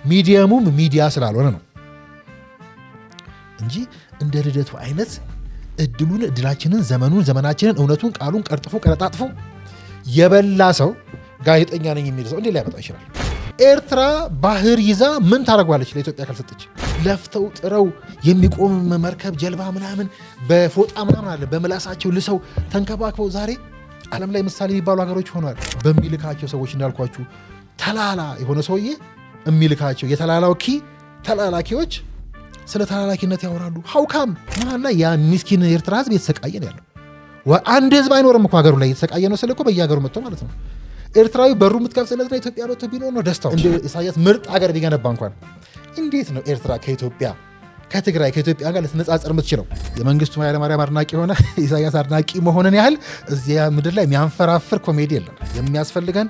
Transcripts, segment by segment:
ሚዲየሙም ሚዲያ ስላልሆነ ነው እንጂ እንደ ልደቱ አይነት እድላችንን ዘመናችንን እውነቱን ቃሉን ቀርጥፎ ቀረጣጥፎ የበላ ሰው ጋዜጠኛ ነኝ የሚል ሰው እንዴት ሊያመጣ ይችላል? ኤርትራ ባህር ይዛ ምን ታደርጓለች ለኢትዮጵያ ካልሰጠች? ለፍተው ጥረው የሚቆም መርከብ ጀልባ ምናምን በፎጣ ምናምን አለ በምላሳቸው ልሰው ተንከባክበው ዛሬ ዓለም ላይ ምሳሌ የሚባሉ ሀገሮች ሆኗል። በሚልካቸው ሰዎች እንዳልኳችሁ ተላላ የሆነ ሰውዬ የሚልካቸው ተላላኪዎች ስለ ተላላኪነት ያወራሉ። ሀውካም መሀል ላይ ያ ሚስኪን ኤርትራ ህዝብ የተሰቃየ ነው ያለው። አንድ ህዝብ አይኖርም እኮ ሀገሩ ላይ የተሰቃየ ነው ስለ እኮ በየሀገሩ መጥቶ ማለት ነው። ኤርትራዊ በሩ የምትከፍትለት ኢትዮጵያ መጥቶ ቢኖር ነው ደስታው። እንደ ኢሳያስ ምርጥ ሀገር ቢገነባ እንኳን እንዴት ነው ኤርትራ ከትግራይ ከኢትዮጵያ ጋር ልትነጻጸር የምትችለው? የመንግስቱ ኃይለማርያም አድናቂ የሆነ ኢሳያስ አድናቂ መሆንን ያህል እዚያ ምድር ላይ የሚያንፈራፍር ኮሜዲ የለም። የሚያስፈልገን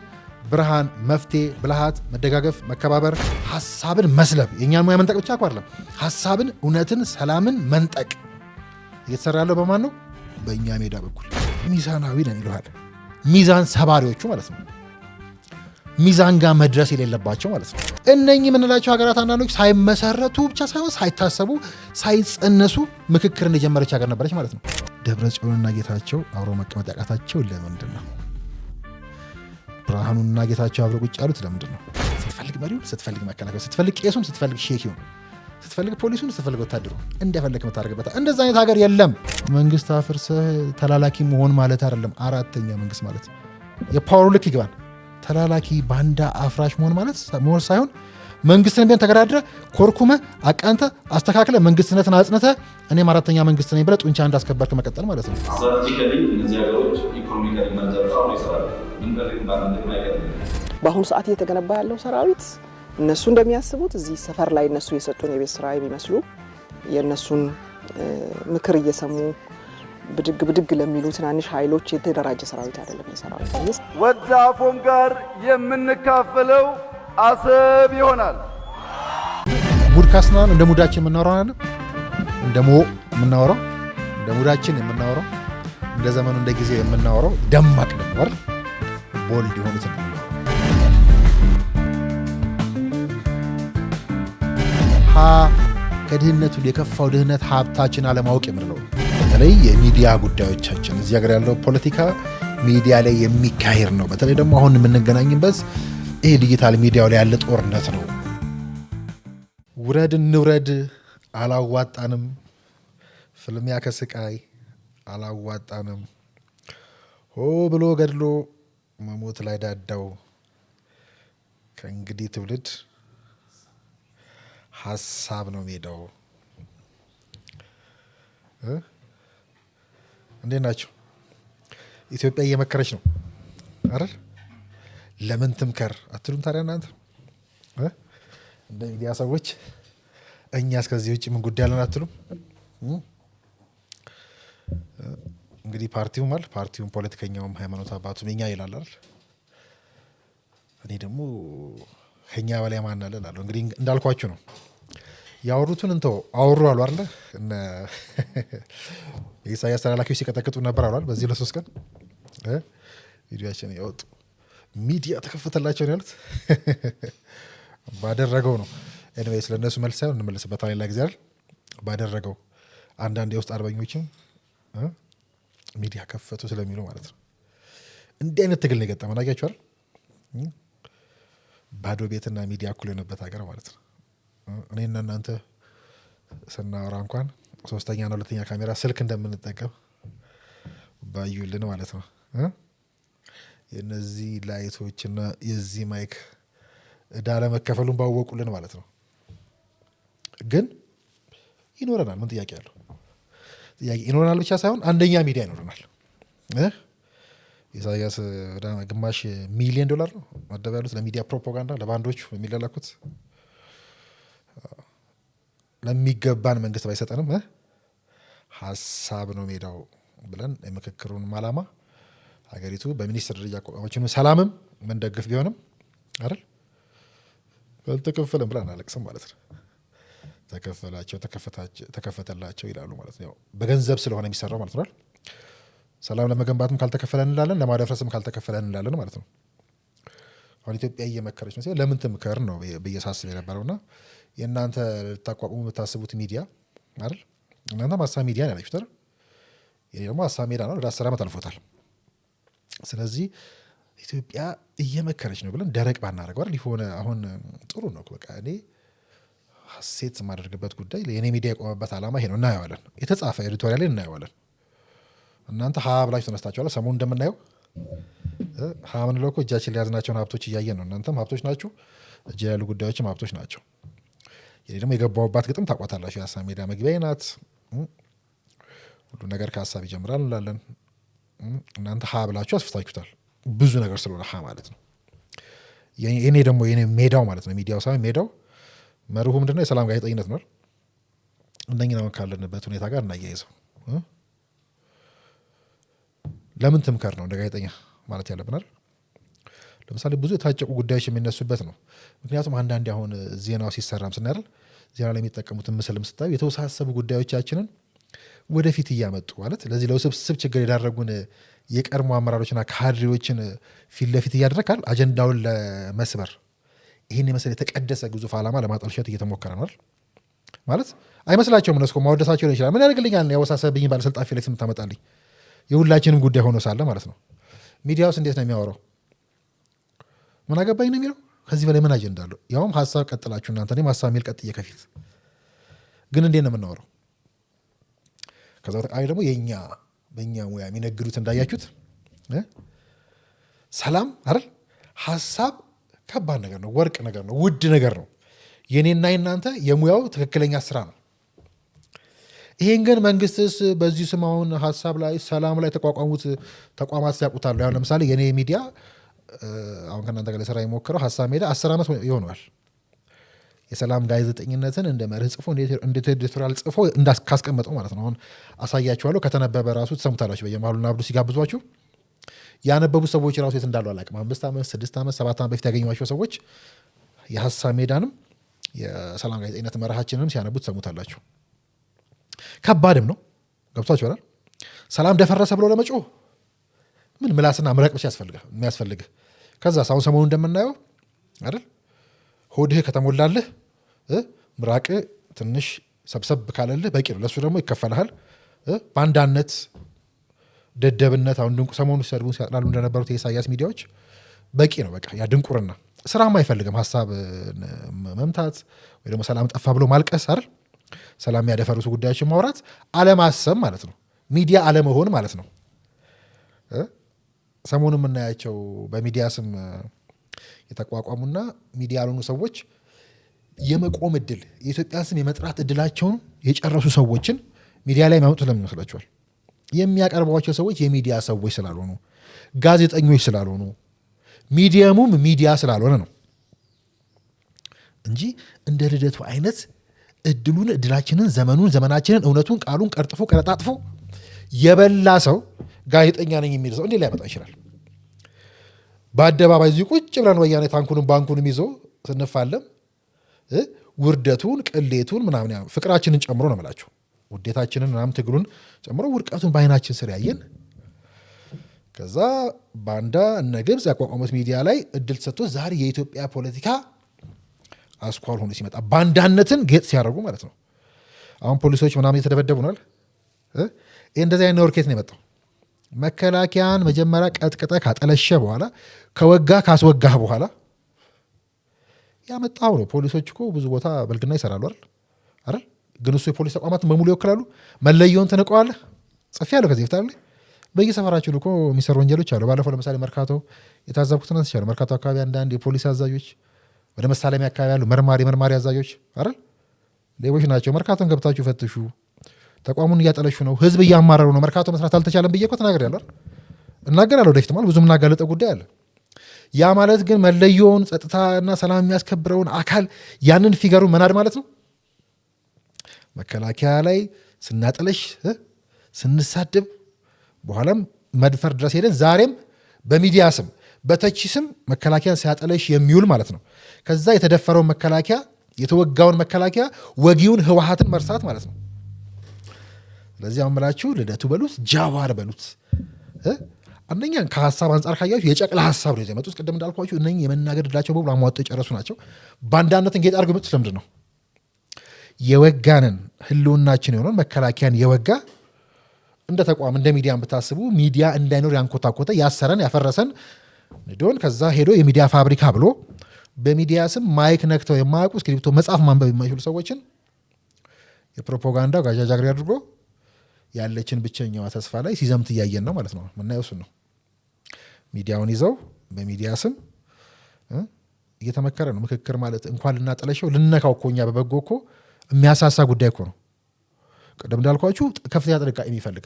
ብርሃን፣ መፍትሄ፣ ብልሃት፣ መደጋገፍ፣ መከባበር፣ ሀሳብን መስለብ። የእኛን ሙያ መንጠቅ ብቻ እኮ አይደለም፣ ሀሳብን፣ እውነትን፣ ሰላምን መንጠቅ እየተሰራ ያለው በማን ነው? በእኛ ሜዳ በኩል ሚዛናዊ ነን ይለዋል። ሚዛን ሰባሪዎቹ ማለት ነው። ሚዛን ጋር መድረስ የሌለባቸው ማለት ነው። እነኚህ የምንላቸው ሀገራት አንዳንዶች ሳይመሰረቱ ብቻ ሳይሆን ሳይታሰቡ ሳይጸነሱ ምክክር እንደጀመረች ሀገር ነበረች ማለት ነው። ደብረ ጽዮንና ጌታቸው አብረው መቀመጥ ያቃታቸው ለምንድን ነው? ብርሃኑና ጌታቸው አብረው ቁጭ ያሉት ለምንድን ነው? ስትፈልግ መሪውን፣ ስትፈልግ መከላከያ፣ ስትፈልግ ቄሱን፣ ስትፈልግ ሼኪውን፣ ስትፈልግ ፖሊሱን፣ ስትፈልግ ወታደሩ እንደፈለግ መታረግበታ። እንደዛ አይነት ሀገር የለም። መንግስት አፍርሰህ ተላላኪ መሆን ማለት አይደለም። አራተኛ መንግስት ማለት የፓወሩ ልክ ይግባል። ተላላኪ ባንዳ አፍራሽ መሆን ማለት መሆን ሳይሆን መንግስትን ቢሆን ተገዳድረ ኮርኩመ አቃንተ አስተካክለ መንግስትነትን አጽንተ እኔም አራተኛ መንግስት ነኝ ብለህ ጡንቻ እንዳስከበርክ መቀጠል ማለት ነው። በአሁኑ ሰዓት እየተገነባ ያለው ሰራዊት እነሱ እንደሚያስቡት እዚህ ሰፈር ላይ እነሱ የሰጡን የቤት ስራ የሚመስሉ የእነሱን ምክር እየሰሙ ብድግ ለሚሉ ትናንሽ ኃይሎች የተደራጀ ሰራዊት አይደለም። የሰራዊት ወዳፎም ጋር የምንካፈለው አሰብ ይሆናል። ሙድ ካስናን እንደ ሙዳችን የምናወራው አይደል? እንደ ሙዳችን የምናወራው እንደ ዘመኑ እንደ ጊዜው የምናወራው ደማቅ ነበር። ቦልድ የሆኑት ነው። ከድህነቱ የከፋው ድህነት ሀብታችን አለማወቅ የምንለው በተለይ የሚዲያ ጉዳዮቻችን እዚህ ሀገር ያለው ፖለቲካ ሚዲያ ላይ የሚካሄድ ነው። በተለይ ደግሞ አሁን የምንገናኝበት ይሄ ዲጂታል ሚዲያው ላይ ያለ ጦርነት ነው። ውረድ እንውረድ አላዋጣንም፣ ፍልሚያ ከስቃይ አላዋጣንም፣ ሆ ብሎ ገድሎ መሞት ላይ ዳዳው ከእንግዲህ ትውልድ ሀሳብ ነው ሜዳው። እንዴት ናቸው? ኢትዮጵያ እየመከረች ነው አይደል? ለምን ትምከር አትሉም ታዲያ እናንተ እንደ ሚዲያ ሰዎች? እኛ እስከዚህ ውጭ ምን ጉዳይ አለን አትሉም? እንግዲህ ፓርቲውም ፖለቲከኛውም ሃይማኖት አባቱም እኛ ይላል አይደል? እኔ ደግሞ ከኛ በላይ ማን አለ እላለሁ። እንግዲህ እንዳልኳችሁ ነው። ያወሩትን እንተው አወሩ አሉ አይደል? እነ የኢሳያስ ተላላኪዎች ሲቀጠቅጡ ነበር አሏል። በዚህ ለ3 ቀን ቪዲዮአችን ያወጡ ሚዲያ ተከፈተላቸው ነው ያሉት። ባደረገው ነው። ኤኒዌይስ ለእነሱ መልስ ሳይሆን እንመለስበት ሌላ ጊዜ አይደል? ባደረገው አንዳንድ የውስጥ አርበኞችም ሚዲያ ከፈቱ ስለሚሉ ማለት ነው። እንዲህ አይነት ትግል ነው የገጠመን። አያችሁ አይደል? ባዶ ቤትና ሚዲያ እኩል የሆነበት ሀገር ማለት ነው። እኔና እናንተ ስናወራ እንኳን ሶስተኛና ሁለተኛ ካሜራ ስልክ እንደምንጠቀም ባዩልን ማለት ነው። የነዚህ ላይቶችና የዚህ ማይክ እዳ ለመከፈሉን ባወቁልን ማለት ነው። ግን ይኖረናል። ምን ጥያቄ አለው? ጥያቄ ይኖረናል ብቻ ሳይሆን አንደኛ ሚዲያ ይኖረናል። ኢሳያስ ግማሽ $1 ሚሊዮን ነው መደብ ያሉት ለሚዲያ ፕሮፓጋንዳ ለባንዶቹ የሚላላኩት። ለሚገባን መንግስት ባይሰጠንም ሀሳብ ነው ሜዳው ብለን የምክክሩን ዓላማ ሀገሪቱ በሚኒስትር ደረጃ አቋቋመችን ሰላምም ምንደግፍ ቢሆንም አይደል አልተከፈለም ብለን አናለቅስም ማለት ነው። ተከፈተላቸው ይላሉ ማለት ነው። በገንዘብ ስለሆነ የሚሰራው ማለት ነው። ሰላም ለመገንባትም ካልተከፈለን እንላለን፣ ለማደፍረስም ካልተከፈለን እንላለን ማለት ነው። አሁን ኢትዮጵያ እየመከረች ነው። ለምን ትምከር ነው ብዬ ሳስብ የነበረውና የእናንተ ልታቋቁሙ የምታስቡት ሚዲያ አይደል? እናንተ ሀሳብ ሚዲያ ነው ያላችሁት አይደል? ይሄ ደግሞ ሀሳብ ሜዳ ነው። ወደ 10 ዓመት አልፎታል። ስለዚህ ኢትዮጵያ እየመከረች ነው ብለን ደረቅ ባናደርገው አይደል? የሆነ አሁን ጥሩ ነው። በቃ እኔ ሀሴት የማደርግበት ጉዳይ የኔ ሚዲያ የቆመበት ዓላማ ይሄ ነው። እናየዋለን፣ የተጻፈ ኤዲቶሪያል ላይ እናየዋለን። እናንተ ሀ ብላችሁ ተነስታችኋል። ሰሞኑን እንደምናየው ሀ ምንለው እኮ እጃችን ሊያዝናቸውን ሀብቶች እያየን ነው። እናንተም ሀብቶች ናችሁ፣ እጅ ያሉ ጉዳዮችም ሀብቶች ናቸው። ይሄ ደግሞ የገባውባት ግጥም ታቋታላችሁ። የሀሳብ ሜዳ መግቢያ ናት። ሁሉ ነገር ከሀሳብ ይጀምራል እንላለን። እናንተ ሀ ብላችሁ አስፍታችሁታል። ብዙ ነገር ስለሆነ ሀ ማለት ነው። የኔ ደግሞ የኔ ሜዳው ማለት ነው። ሚዲያው ሳይሆን ሜዳው መርሁ ምንድነው? የሰላም ጋዜጠኝነት ነው። እንደኛ ነው ካለንበት ሁኔታ ጋር እናያይዘው። ለምን ትምከር ነው እንደ ጋዜጠኛ ማለት ያለብናል። ለምሳሌ ብዙ የታጨቁ ጉዳዮች የሚነሱበት ነው። ምክንያቱም አንዳንዴ አሁን ዜናው ሲሰራም ስናያል ዜና ላይ የሚጠቀሙትን ምስልም ስታዩ የተወሳሰቡ ጉዳዮቻችንን ወደፊት እያመጡ ማለት ለዚህ ለውስብስብ ችግር የዳረጉን የቀድሞ አመራሮችና ካድሬዎችን ፊት ለፊት እያደረካል አጀንዳውን ለመስበር ይህን የመሰለ የተቀደሰ ግዙፍ ዓላማ ለማጠልሸት እየተሞከረ ነው ማለት አይመስላቸውም። እነሱ ማወደሳቸው ሊሆን ይችላል። ምን ያደርግልኛል ያወሳሰብኝ ባለስልጣን ፊት ላይ ስምታመጣልኝ የሁላችንም ጉዳይ ሆኖ ሳለ ማለት ነው። ሚዲያውስ እንዴት ነው የሚያወራው? ምን አገባኝ ነው የሚለው። ከዚህ በላይ ምን አጀንዳ አለው? ያውም ሀሳብ ቀጥላችሁ እናንተ እኔም ሀሳብ የሚል ቀጥዬ ከፊት ግን እንዴት ነው የምናወራው? ከዛ በተቃራኒ ደግሞ በእኛ ሙያ የሚነግዱት እንዳያችሁት ሰላም አይደል? ሀሳብ ከባድ ነገር ነው፣ ወርቅ ነገር ነው፣ ውድ ነገር ነው። የኔና የናንተ የሙያው ትክክለኛ ስራ ነው። ይሄን ግን መንግስትስ በዚህ ስም አሁን ሀሳብ ላይ ሰላም ላይ ተቋቋሙት ተቋማት ያውቁታሉ። አሁን ለምሳሌ የኔ ሚዲያ አሁን ከእናንተ ጋር ለስራ የሞክረው ሀሳብ ሜዳ 10 ዓመት ይሆነዋል። የሰላም ጋዜጠኝነትን እንደ መርህ ጽፎ እንደ ኤዲቶሪያል ጽፎ ካስቀመጠው ማለት ነው። አሁን አሳያችኋለሁ። ከተነበበ ራሱ ትሰሙታላችሁ። በየመሃሉና አብዱ ሲጋብዟችሁ ያነበቡ ሰዎች ራሱ የት እንዳሉ አላውቅም። 5 ዓመት 6 ዓመት 7 ዓመት በፊት ያገኟቸው ሰዎች የሀሳብ ሜዳንም የሰላም ጋዜጠኝነት መርሃችንንም ሲያነቡ ትሰሙታላችሁ። ከባድም ነው። ገብቷችኋል። ሰላም ደፈረሰ ብሎ ለመጮህ ምን ምላስና ምረቅ ብቻ የሚያስፈልግህ። ከዛ አሁን ሰሞኑን እንደምናየው አይደል ሆድህ ከተሞላልህ ምራቅ ትንሽ ሰብሰብ ካለልህ በቂ ነው። ለሱ ደግሞ ይከፈልሃል። በአንዳነት ደደብነት አሁን ድንቁ ሰሞኑ ሲሰድቡን ሲያጥላሉ እንደነበሩት የኢሳያስ ሚዲያዎች በቂ ነው። በቃ ያ ድንቁርና ስራም አይፈልግም። ሀሳብ መምታት ወይ ደግሞ ሰላም ጠፋ ብሎ ማልቀስ አይደል። ሰላም ያደፈርሱ ጉዳዮችን ማውራት አለማሰብ ማለት ነው። ሚዲያ አለመሆን ማለት ነው። ሰሞኑ የምናያቸው በሚዲያ ስም የተቋቋሙና ሚዲያ ያልሆኑ ሰዎች የመቆም እድል የኢትዮጵያ ስም የመጥራት እድላቸውን የጨረሱ ሰዎችን ሚዲያ ላይ የሚያመጡት ለምን ይመስላችኋል? የሚያቀርቧቸው ሰዎች የሚዲያ ሰዎች ስላልሆኑ፣ ጋዜጠኞች ስላልሆኑ፣ ሚዲየሙም ሚዲያ ስላልሆነ ነው እንጂ እንደ ልደቱ አይነት እድላችንን ዘመናችንን እውነቱን ቃሉን ቀርጥፎ ቀረጣጥፎ የበላ ሰው ጋዜጠኛ ነኝ የሚል ሰው እንዴት ሊያመጣ ይችላል? በአደባባይ እዚህ ቁጭ ብለን ወያኔ ታንኩንም ባንኩንም ይዞ ስንፋለም ውርደቱን ቅሌቱን ምናምን ፍቅራችንን ጨምሮ ነው የምላችሁ ውዴታችንን ምናምን ትግሉን ጨምሮ ውድቀቱን በአይናችን ስር ያየን ከዛ ባንዳ እነ ግብፅ ያቋቋሙት ሚዲያ ላይ እድል ተሰጥቶ ዛሬ የኢትዮጵያ ፖለቲካ አስኳል ሆኖ ሲመጣ ባንዳነትን ጌጥ ሲያደርጉ ማለት ነው። አሁን ፖሊሶች ምናምን የተደበደቡ ናል። ይህ እንደዚህ አይነት ወርኬት ነው የመጣው። መከላከያን መጀመሪያ ቀጥቅጠ ካጠለሸ በኋላ ከወጋ ካስወጋህ በኋላ ያመጣው ነው። ፖሊሶች እኮ ብዙ ቦታ በልግና ይሰራሉ አይደል? ግን እሱ የፖሊስ ተቋማትን በሙሉ ይወክላሉ። መለየውን ትንቀዋለህ። ጽፌ ያለው ከዚህ ፍታለ በየሰፈራችን እኮ የሚሰሩ ወንጀሎች አሉ። ባለፈው ለምሳሌ መርካቶ የታዘብኩትን አንስቻለሁ። መርካቶ አካባቢ አንዳንድ የፖሊስ አዛዦች ወደ መሳለሚያ አካባቢ ያሉ መርማሪ አዛዦች አይደል ሌቦች ናቸው። መርካቶን ገብታችሁ ፈትሹ። ተቋሙን እያጠለሹ ነው። ህዝብ እያማረሩ ነው። መርካቶ መስራት አልተቻለም ብዬ እኮ ተናግሬያለሁ። እናገራለሁ። ወደፊት ማለት ብዙ የምናጋለጠው ጉዳይ አለ። ያ ማለት ግን መለየውን ጸጥታና ሰላም የሚያስከብረውን አካል ያንን ፊገሩን መናድ ማለት ነው። መከላከያ ላይ ስናጠለሽ ስንሳድብ በኋላም መድፈር ድረስ ሄደን ዛሬም በሚዲያ ስም በተቺ ስም መከላከያን ሲያጠለሽ የሚውል ማለት ነው። ከዛ የተደፈረውን መከላከያ የተወጋውን መከላከያ ወጊውን ህወሓትን መርሳት ማለት ነው። ስለዚህ አሁን ብላችሁ ልደቱ በሉት ጃዋር በሉት አንደኛ ከሀሳብ አንጻር ካያችሁ የጨቅላ ሀሳብ ነው የመጡት። ቅድም እንዳልኳችሁ እነኚህ የመናገር ዕድላቸው በሙሉ አሟጠው የጨረሱ ናቸው። ባንዳነትን ጌጥ አድርገው የመጡት ለምንድን ነው? የወጋንን ህልውናችን የሆነውን መከላከያን የወጋ እንደ ተቋም እንደ ሚዲያ ብታስቡ ሚዲያ እንዳይኖር ያንኮታኮተ ያሰረን ያፈረሰን ዶን ከዛ ሄዶ የሚዲያ ፋብሪካ ብሎ በሚዲያ ስም ማይክ ነክተው የማያውቁ እስክሪፕቶ መጻፍ ማንበብ የማይችሉ ሰዎችን የፕሮፓጋንዳ ጋዣጃግሪ አድርጎ ያለችን ብቸኛዋ ተስፋ ላይ ሲዘምት እያየን ነው ማለት ነው። ምናየው እሱን ነው። ሚዲያውን ይዘው በሚዲያ ስም እየተመከረ ነው። ምክክር ማለት እንኳን ልናጠለሸው ልነካው እኮ እኛ በበጎ እኮ የሚያሳሳ ጉዳይ እኮ ነው። ቅድም እንዳልኳችሁ ከፍተኛ ጥንቃቄ የሚፈልግ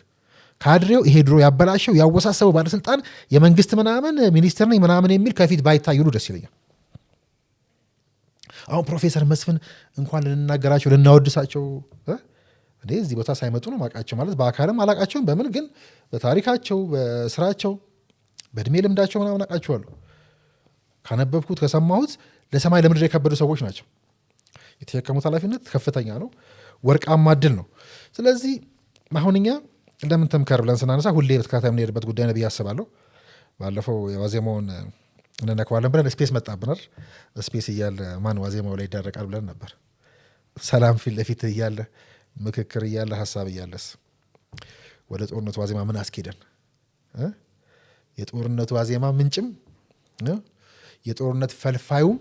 ካድሬው ይሄ ድሮ ያበላሸው ያወሳሰበው ባለስልጣን የመንግስት ምናምን ሚኒስትር ነኝ ምናምን የሚል ከፊት ባይታዩሉ ደስ ይለኛል። አሁን ፕሮፌሰር መስፍን እንኳን ልንናገራቸው ልናወድሳቸው እዚህ ቦታ ሳይመጡ ነው ማቃቸው ማለት በአካልም አላቃቸውም በምን ግን በታሪካቸው በስራቸው በእድሜ ልምዳቸው ምናምን አቃቸዋለሁ። ካነበብኩት ከሰማሁት ለሰማይ ለምድር የከበዱ ሰዎች ናቸው። የተሸከሙት ኃላፊነት ከፍተኛ ነው። ወርቃማ እድል ነው። ስለዚህ አሁን እኛ ለምን ተምከር ብለን ስናነሳ ሁሌ በተከታታይ የምንሄድበት ጉዳይ ነው ብዬ አስባለሁ። ባለፈው የዋዜማውን እንነካዋለን ብለን ስፔስ መጣብናል። ስፔስ እያለ ማን ዋዜማው ላይ ይዳረቃል ብለን ነበር። ሰላም ፊት ለፊት እያለ ምክክር እያለ ሀሳብ እያለስ ወደ ጦርነቱ ዋዜማ ምን አስኬደን? የጦርነቱ ዋዜማ ምንጭም የጦርነት ፈልፋዩም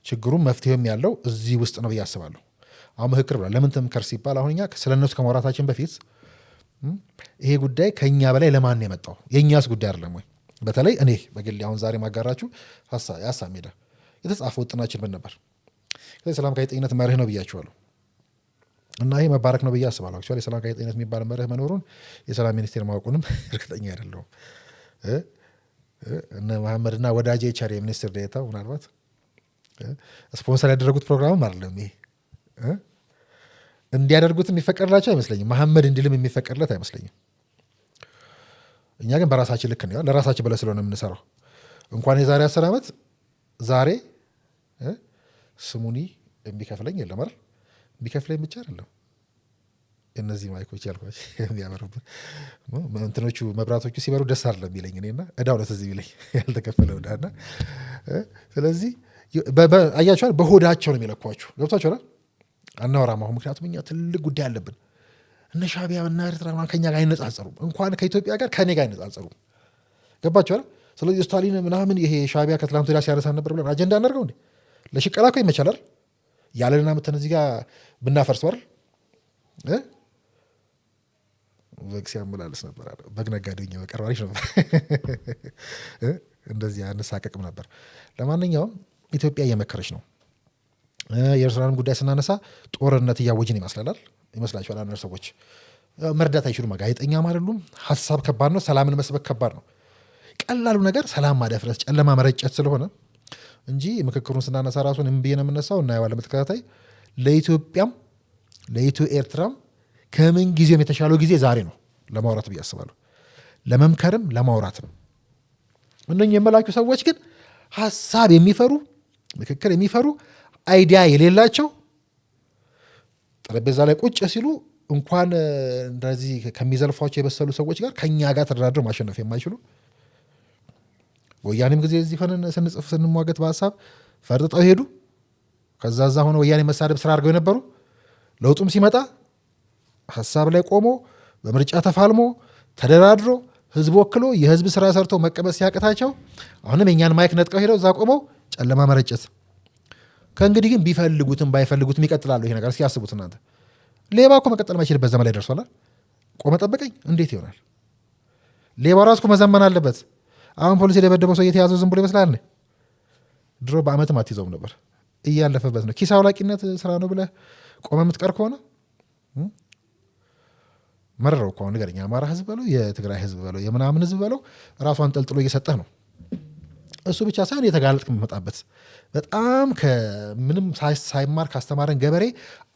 ችግሩም መፍትሄም ያለው እዚህ ውስጥ ነው ብዬ አስባለሁ። አሁን ምክክር ብሏል። ለምን ትምከር ሲባል አሁን እኛ ስለ እነሱ ከማውራታችን በፊት ይሄ ጉዳይ ከእኛ በላይ ለማን የመጣው የእኛስ ጉዳይ አይደለም ወይ? በተለይ እኔ በግሌ አሁን ዛሬ ማጋራችሁ የሀሳብ ሜዳ የተጻፈ ውጥናችን ምን ነበር? ሰላም ጋዜጠኝነት መርህ ነው ብያችኋለሁ እና ይሄ መባረክ ነው ብዬ አስባለሁ። አክቹዋሊ የሰላም ጋዜጠኝነት የሚባል መርህ መኖሩን የሰላም ሚኒስቴር ማወቁንም እርግጠኛ አይደለሁም። እነ መሐመድና ወዳጄ ቻሪ ሚኒስትር ዴኤታ ምናልባት ስፖንሰር ያደረጉት ፕሮግራምም አይደለም ይሄ እንዲያደርጉት የሚፈቀድላቸው አይመስለኝም። መሐመድ እንዲልም የሚፈቀድለት አይመስለኝም። እኛ ግን በራሳችን ልክ ነው ለራሳችን ብለን ስለሆነ የምንሰራው። እንኳን የዛሬ 10 ዓመት ዛሬ ስሙኒ የሚከፍለኝ የለም አይደል? የሚከፍለኝ ብቻ አይደለም እነዚህ ማይኮች ያልኳቸው የሚያበሩበት እንትኖቹ መብራቶቹ ሲበሩ ደስ አይደለም የሚለኝ እኔና እዳው ነው እዚህ የሚለኝ ያልተከፈለ እዳና ስለዚህ አያችኋል በሆዳቸው ነው የሚለኳችሁ። ገብቷችኋል? አናወራም አሁን ምክንያቱም እኛ ትልቅ ጉዳይ አለብን። እነ ሻዕቢያ እና ኤርትራ ከኛ ጋር አይነጻጸሩም። እንኳን ከኢትዮጵያ ጋር ከኔ ጋር አይነጻጸሩም። ገባችኋል? ስለዚህ ስታሊን ምናምን ይሄ ሻዕቢያ ከትላንት ወዲያ ሲያነሳ ነበር ብለን አጀንዳ እናደርገው እንዴ? ለሽቀላ እኮ ይመቻላል ያለንና ምተን እዚህ ጋር ብናፈርሰው አይደል? በግ ሲያመላልስ ነበር አለ በግ ነጋዴኛ በቀርባሪሽ ነበር እንደዚህ አንሳቀቅም ነበር። ለማንኛውም ኢትዮጵያ እየመከረች ነው። የኤርትራንም ጉዳይ ስናነሳ ጦርነት እያወጅን ይመስላችኋል? አንዳንድ ሰዎች መርዳት አይችሉም። ጋዜጠኛም አይደሉም። ሀሳብ ከባድ ነው። ሰላምን መስበክ ከባድ ነው። ቀላሉ ነገር ሰላም ማደፍረስ፣ ጨለማ መረጨት ስለሆነ እንጂ ምክክሩን ስናነሳ ራሱን እምቢ ነው የምነሳው። እናየዋለን በተከታታይ። ለኢትዮጵያም ለኢትዮ ኤርትራም ከምን ጊዜም የተሻለው ጊዜ ዛሬ ነው ለማውራት ብዬ አስባለሁ። ለመምከርም ለማውራትም። እነኝህ የመላችሁ ሰዎች ግን ሀሳብ የሚፈሩ ምክክር የሚፈሩ አይዲያ የሌላቸው ጠረጴዛ ላይ ቁጭ ሲሉ እንኳን እንደዚህ ከሚዘልፏቸው የበሰሉ ሰዎች ጋር ከኛ ጋር ተደራድረው ማሸነፍ የማይችሉ ወያኔም ጊዜ እዚህ ሆነን ስንጽፍ ስንሟገት በሀሳብ ፈርጥጠው ሄዱ። ከዛዛ ሆነ ወያኔ መሳደብ ስራ አድርገው የነበሩ ለውጡም ሲመጣ ሀሳብ ላይ ቆሞ በምርጫ ተፋልሞ ተደራድሮ ህዝብ ወክሎ የህዝብ ስራ ሰርተው መቀመጥ ሲያቅታቸው አሁንም የኛን ማይክ ነጥቀው ሄደው እዛ ቆመው ጨለማ መረጨት። ከእንግዲህ ግን ቢፈልጉትም ባይፈልጉትም ይቀጥላሉ። ይሄ ነገር እስኪ ያስቡት እናንተ። ሌባ እኮ መቀጠል ማይችልበት ዘመን ላይ ደርሷል። ቆመ ጠበቀኝ እንዴት ይሆናል? ሌባ ራሱ እኮ መዘመን አለበት። አሁን ፖሊስ የደበደበው ሰው እየተያዘው ዝም ብሎ ይመስላል? ድሮ በአመትም አትይዘውም ነበር። እያለፈበት ነው። ኪስ አውላቂነት ስራ ነው ብለህ ቆመ የምትቀር ከሆነ መረረው እኮ ንገረኝ። የአማራ ህዝብ በለው የትግራይ ህዝብ በለው የምናምን ህዝብ በለው ራሷን ጠልጥሎ እየሰጠህ ነው። እሱ ብቻ ሳይሆን የተጋለጥክ የምመጣበት በጣም ከምንም ሳይማር ካስተማረን ገበሬ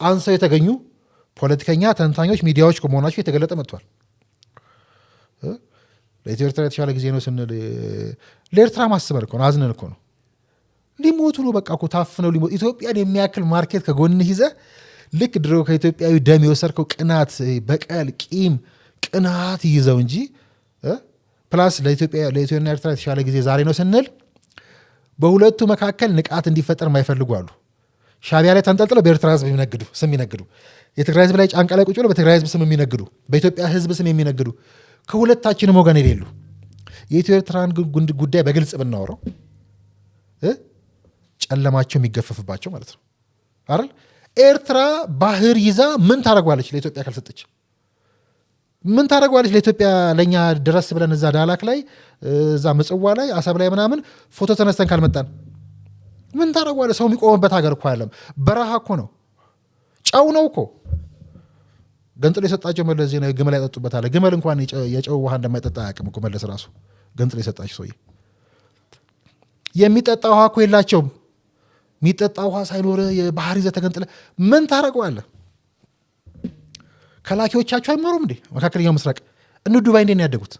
አንሰው የተገኙ ፖለቲከኛ ተንታኞች ሚዲያዎች ከመሆናቸው የተገለጠ መጥቷል። ለኢትዮ ኤርትራ የተሻለ ጊዜ ነው ስንል ለኤርትራ ማስበን እኮ ነው። አዝነን እኮ ነው። ሊሞቱ ነው በቃ እኮ ታፍነው ሊሞቱ። ኢትዮጵያን የሚያክል ማርኬት ከጎንህ ይዘህ ልክ ድሮ ከኢትዮጵያዊ ደም የወሰድከው ቅናት፣ በቀል፣ ቂም፣ ቅናት ይዘው እንጂ ፕላስ ለኢትዮጵያና ኤርትራ የተሻለ ጊዜ ዛሬ ነው ስንል በሁለቱ መካከል ንቃት እንዲፈጠር የማይፈልጉ አሉ። ሻዕቢያ ላይ ተንጠልጥለው በኤርትራ ህዝብ ስም የሚነግዱ፣ የትግራይ ህዝብ ላይ ጫንቃ ላይ ቁጭ ብለው በትግራይ ህዝብ ስም የሚነግዱ፣ በኢትዮጵያ ህዝብ ስም የሚነግዱ ከሁለታችንም ወገን የሌሉ የኢትዮ ኤርትራን ጉዳይ በግልጽ ብናወራው ጨለማቸው የሚገፈፍባቸው ማለት ነው አይደል? ኤርትራ ባህር ይዛ ምን ታደርጓለች? ለኢትዮጵያ ካልሰጠች ምን ታደርጓለች? ለኢትዮጵያ ለእኛ ድረስ ብለን እዛ ዳላክ ላይ እዛ ምጽዋ ላይ አሰብ ላይ ምናምን ፎቶ ተነስተን ካልመጣን ምን ታደርጓለች? ሰው የሚቆምበት ሀገር እኮ አይደለም፣ በረሃ እኮ ነው፣ ጨው ነው እኮ። ገንጥሎ የሰጣቸው መለስ ዜናዊ ግመል ያጠጡበታል። ግመል እንኳን የጨው ውሃ እንደማይጠጣ አያውቅም እኮ መለስ ራሱ። ገንጥሎ የሰጣቸው ሰውዬ የሚጠጣ ውሃ እኮ የላቸውም። የሚጠጣ ውሃ ሳይኖር የባህር ይዘህ ተገንጥለ ምን ታደርገዋለህ? ከላኪዎቻቸው አይማሩም እንዴ? መካከለኛው ምስራቅ እነ ዱባይ እንዴት ነው ያደጉት?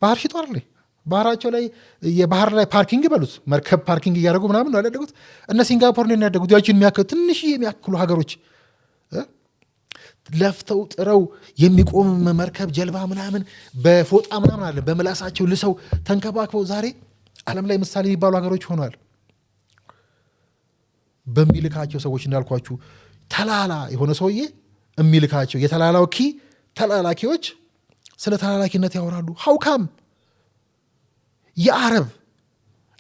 ባህር ሽጦ አይደል? ባህራቸው ላይ የባህር ላይ ፓርኪንግ በሉት መርከብ ፓርኪንግ እያደረጉ ምናምን ነው ያደጉት። እነ ሲንጋፖር እንዴት ነው ያደጉት? ያችን የሚያክሉ ትንሽ የሚያክሉ ሀገሮች ለፍተው ጥረው የሚቆም መርከብ ጀልባ ምናምን በፎጣ ምናምን አለ በምላሳቸው ልሰው ተንከባክበው ዛሬ ዓለም ላይ ምሳሌ የሚባሉ ሀገሮች ሆኗል። በሚልካቸው ሰዎች እንዳልኳችሁ ተላላ የሆነ ሰውዬ የሚልካቸው ተላላኪዎች ስለ ተላላኪነት ያወራሉ። ሀውካም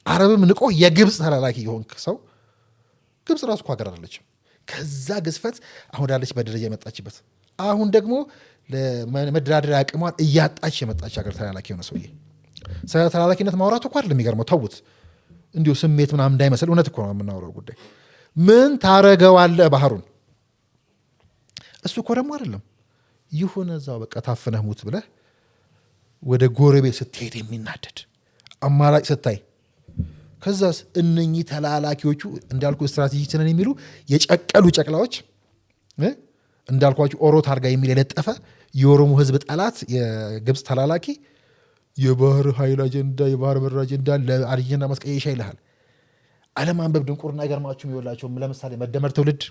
አረብም ንቆ የግብፅ ተላላኪ የሆንክ ሰው ግብፅ ራሱ እኮ ሀገር አይደለችም። ከዛ ግዝፈት አሁን ዳለች በደረጃ የመጣችበት አሁን ደግሞ ለመደራደሪያ አቅሟን እያጣች የመጣች ሀገር ተላላኪ የሆነ ሰውዬ ስለ ተላላኪነት ማውራቱ እኮ አይደለም የሚገርመው። ተውት እንዲሁ ስሜት ምናምን እንዳይመስል እውነት እኮ ነው የምናወራው ጉዳይ። ምን ታረገዋለህ ባህሩን? እሱ እኮ ደግሞ አይደለም ይሁን እዛው በቃ ታፍነህ ሙት ብለህ ወደ ጎረቤት ስትሄድ የሚናደድ አማራጭ ስታይ፣ ከዛስ እነኚህ ተላላኪዎቹ እንዳልኩ ስትራቴጂክ ነን የሚሉ የጨቀሉ ጨቅላዎች እንዳልኳችሁ ኦሮ ታርጋ የሚል የለጠፈ የኦሮሞ ህዝብ ጠላት የግብፅ ተላላኪ የባህር ኃይል አጀንዳ የባህር በር አጀንዳ ለአርጅና ማስቀየሻ ይልሃል። አለማንበብ ድንቁርና አይገርማችሁም? ይወላቸው ለምሳሌ መደመር ትውልድ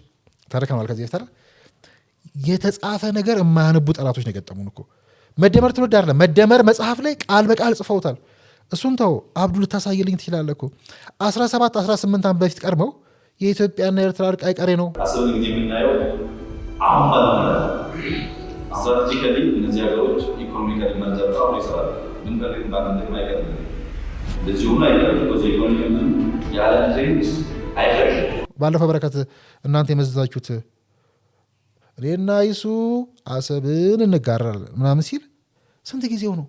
ተረከናል። ከዚህ በፊት የተጻፈ ነገር የማያነቡ ጠላቶች ነው የገጠሙን እኮ። መደመር ትውልድ አይደለም መደመር መጽሐፍ ላይ ቃል በቃል ጽፈውታል። እሱን ተው አብዱ ልታሳይልኝ ትችላለህ እኮ 17 18 ዓመት በፊት ቀድመው የኢትዮጵያና የኤርትራ እርቅ አይቀሬ ነው። አሰብ እንግዲህ የምናየው አሁን ባለመ ስትራቴጂካሊ እነዚህ ሀገሮች ኢኮኖሚካሊ መርጃቸው ይሰራል። ብንፈልግ ባንፈልግ አይቀርም። እንደዚህ ሆኖ አይቀርም። በዚ ኢኮኖሚ ያለ ትሬንድ አይቀርም። ባለፈው በረከት እናንተ የመዘዛችሁት እኔና ይሱ አሰብን እንጋራለን ምናምን ሲል ስንት ጊዜው ነው?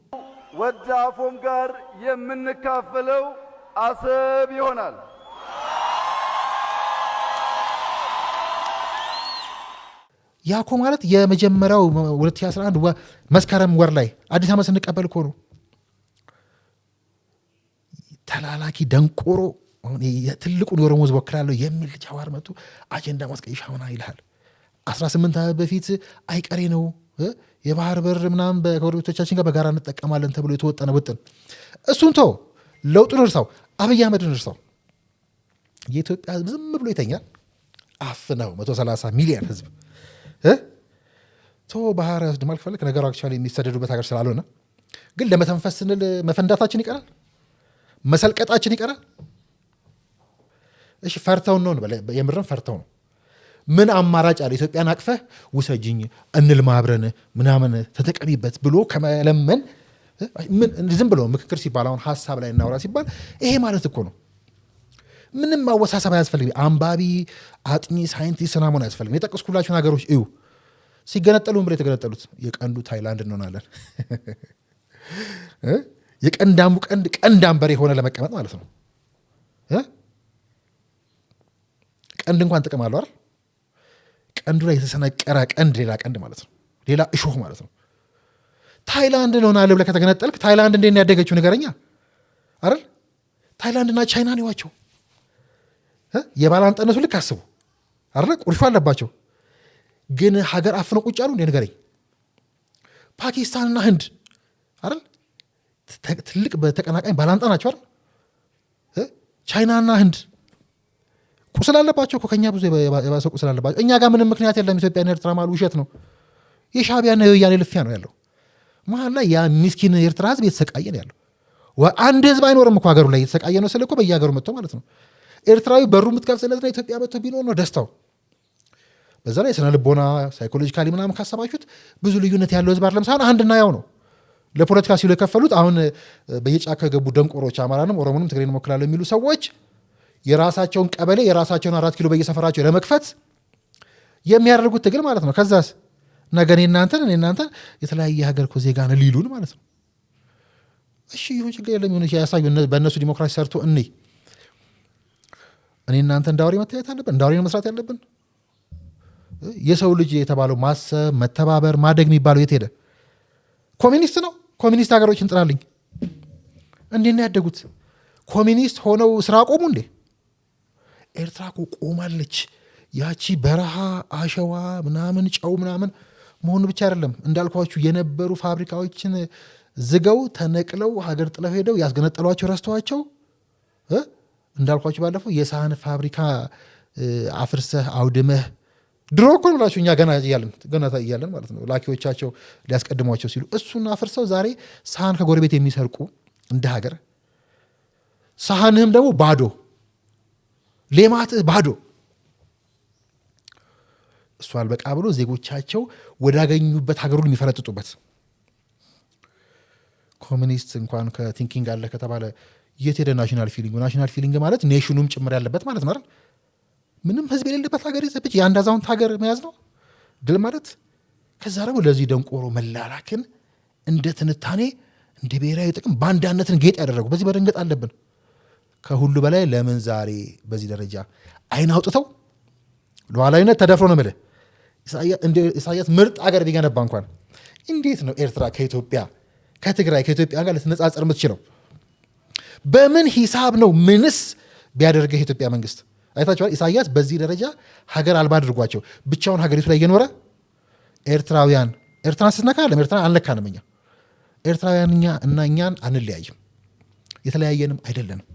ወደ አፎም ጋር የምንካፈለው አሰብ ይሆናል። ያኮ ማለት የመጀመሪያው 2011 መስከረም ወር ላይ አዲስ ዓመት ስንቀበል እኮ ነው። ተላላኪ ደንቆሮ ትልቁን የኦሮሞ ሕዝብ ወክላለሁ የሚል ጃዋር መጡ አጀንዳ ማስቀየሻ ሆና ይልሃል። 18 ዓመት በፊት አይቀሬ ነው የባህር በር ምናምን ከጎረቤቶቻችን ጋር በጋራ እንጠቀማለን ተብሎ የተወጠነ ውጥን። እሱን ተው፣ ለውጡን እርሳው፣ አብይ አህመድን እርሳው። የኢትዮጵያ ሕዝብ ዝም ብሎ ይተኛል። አፍነው 130 ሚሊዮን ሕዝብ ባህር ያስድማል ከፈለክ ነገሩ አክቹዋሊ የሚሰደዱበት ሀገር ስላልሆነ ግን ለመተንፈስ ስንል መፈንዳታችን ይቀራል፣ መሰልቀጣችን ይቀራል። እሺ ፈርተው ነው የምርም ፈርተው ነው። ምን አማራጭ አለ? ኢትዮጵያን አቅፈህ ውሰጅኝ እንልማ አብረን ምናምን ተጠቀሚበት ብሎ ከመለመን ዝም ብሎ ምክክር ሲባል አሁን ሀሳብ ላይ እናውራ ሲባል ይሄ ማለት እኮ ነው። ምንም ማወሳሰብ አያስፈልግም። አንባቢ አጥኚ ሳይንቲስት ምናምን አያስፈልግም። የጠቀስኩላችሁን ሀገሮች እዩ። ሲገነጠሉ ብሎ የተገነጠሉት የቀንዱ ታይላንድ እንሆናለን። የቀንዳሙ ቀንድ አንበሬ የሆነ ለመቀመጥ ማለት ነው። ቀንድ እንኳን ጥቅም አለው አይደል? ቀንዱ ላይ የተሰነቀረ ቀንድ ሌላ ቀንድ ማለት ነው፣ ሌላ እሾህ ማለት ነው። ታይላንድ እንሆናለን ብለህ ከተገነጠልክ ታይላንድ እንዴት ነው ያደገችው ንገረኛ አይደል? ታይላንድና ቻይና ነዋቸው። የባላንጠነቱ ልክ አስቡ አይደል? ቁርሾ አለባቸው ግን ሀገር አፍነው ቁጭ አሉ እንዴ ንገረኝ። ፓኪስታንና ህንድ አይደል? ትልቅ በተቀናቃኝ ባላንጣ ናቸው አይደል? ቻይናና ህንድ ቁስል አለባቸው እኮ ከኛ ብዙ የባሰ ቁስል አለባቸው። እኛ ጋር ምንም ምክንያት የለም። ኢትዮጵያና ኤርትራ ማለት ውሸት ነው። የሻዕቢያና የወያኔ ልፊያ ነው ያለው። መሀል ላይ ያ ሚስኪን ኤርትራ ህዝብ የተሰቃየ ነው ያለው። አንድ ህዝብ አይኖርም እኮ ሀገሩ ላይ የተሰቃየ ነው ስል እኮ በየሀገሩ መጥቶ ማለት ነው። ኤርትራዊ በሩ የምትከፍትለትና ኢትዮጵያ መጥቶ ቢኖር ነው ደስታው። በዛ ላይ ስነ ልቦና ሳይኮሎጂካሊ ምናምን ካሰባችሁት ብዙ ልዩነት ያለው ህዝብ አይደለም ሳይሆን አንድና ያው ነው። ለፖለቲካ ሲሉ የከፈሉት አሁን በየጫካ የገቡ ደንቆሮች አማራንም ኦሮሞንም ትግሬን ሞክላለሁ የሚሉ ሰዎች የራሳቸውን ቀበሌ የራሳቸውን 4 ኪሎ በየሰፈራቸው ለመክፈት የሚያደርጉት ትግል ማለት ነው። ከዛስ ነገ እኔ እናንተን የተለያየ ሀገር እኮ ዜጋ ነን ሊሉን ማለት ነው። እሺ ይሁን ችግር የለም ይሁን ያሳዩ በእነሱ ዲሞክራሲ ሰርቶ እኔ እናንተ እንዳውሬ መታየት አለብን? እንዳውሬ መስራት ያለብን? የሰው ልጅ የተባለው ማሰብ መተባበር ማደግ የሚባለው የት ሄደ? ኮሚኒስት ነው። ኮሚኒስት ሀገሮች እንጥራልኝ እንዴት ነው ያደጉት? ኮሚኒስት ሆነው ስራ ቆሙ እንዴ? ኤርትራ እኮ ቆማለች። ያቺ በረሃ አሸዋ ምናምን ጨው ምናምን መሆኑ ብቻ አይደለም እንዳልኳችሁ የነበሩ ፋብሪካዎችን ዝገው ተነቅለው ሀገር ጥለው ሄደው ያስገነጠሏቸው ረስተዋቸው እንዳልኳችሁ ባለፈው የሳህን ፋብሪካ አፍርሰህ አውድመህ ድሮ እኮ ብላችሁ እኛ ገና እያለን ማለት ነው ላኪዎቻቸው ሊያስቀድሟቸው ሲሉ እሱን አፍርሰው ዛሬ ሳህን ከጎረቤት የሚሰርቁ እንደ ሀገር ሳህንህም ደግሞ ባዶ ሌማትህ ባዶ እሱ አልበቃ ብሎ ዜጎቻቸው ወዳገኙበት ሀገሩን የሚፈረጥጡበት ኮሚኒስት እንኳን ከቲንኪንግ አለ ከተባለ የት ሄደ ናሽናል ፊሊንግ? ናሽናል ፊሊንግ ማለት ኔሽኑም ጭምር ያለበት ማለት ነው አይደል? ምንም ህዝብ የሌለበት ሀገር ይዘብች የአንድ አዛውንት ሀገር መያዝ ነው ድል ማለት። ከዛ ደግሞ ለዚህ ደንቆሮ መላላክን እንደ ትንታኔ እንደ ብሔራዊ ጥቅም ባንዳነትን ጌጥ ያደረጉ በዚህ መደንገጥ አለብን። ከሁሉ በላይ ለምን ዛሬ በዚህ ደረጃ አይን አውጥተው ሉዓላዊነት ተደፍሮ ነው የምልህ። ኢሳያስ ምርጥ ሀገር ቢገነባ እንኳን እንዴት ነው ኤርትራ ከኢትዮጵያ ከትግራይ ከኢትዮጵያ ጋር ልትነጻጸር የምትችለው? በምን ሂሳብ ነው? ምንስ ቢያደርገህ የኢትዮጵያ መንግስት አይታችኋል። ኢሳያስ በዚህ ደረጃ ሀገር አልባ አድርጓቸው ብቻውን ሀገሪቱ ላይ እየኖረ ኤርትራን ስትነካ አለም ኤርትራን አንለካንም እኛ ኤርትራውያን እና እኛን አንለያይም፣ የተለያየንም አይደለንም።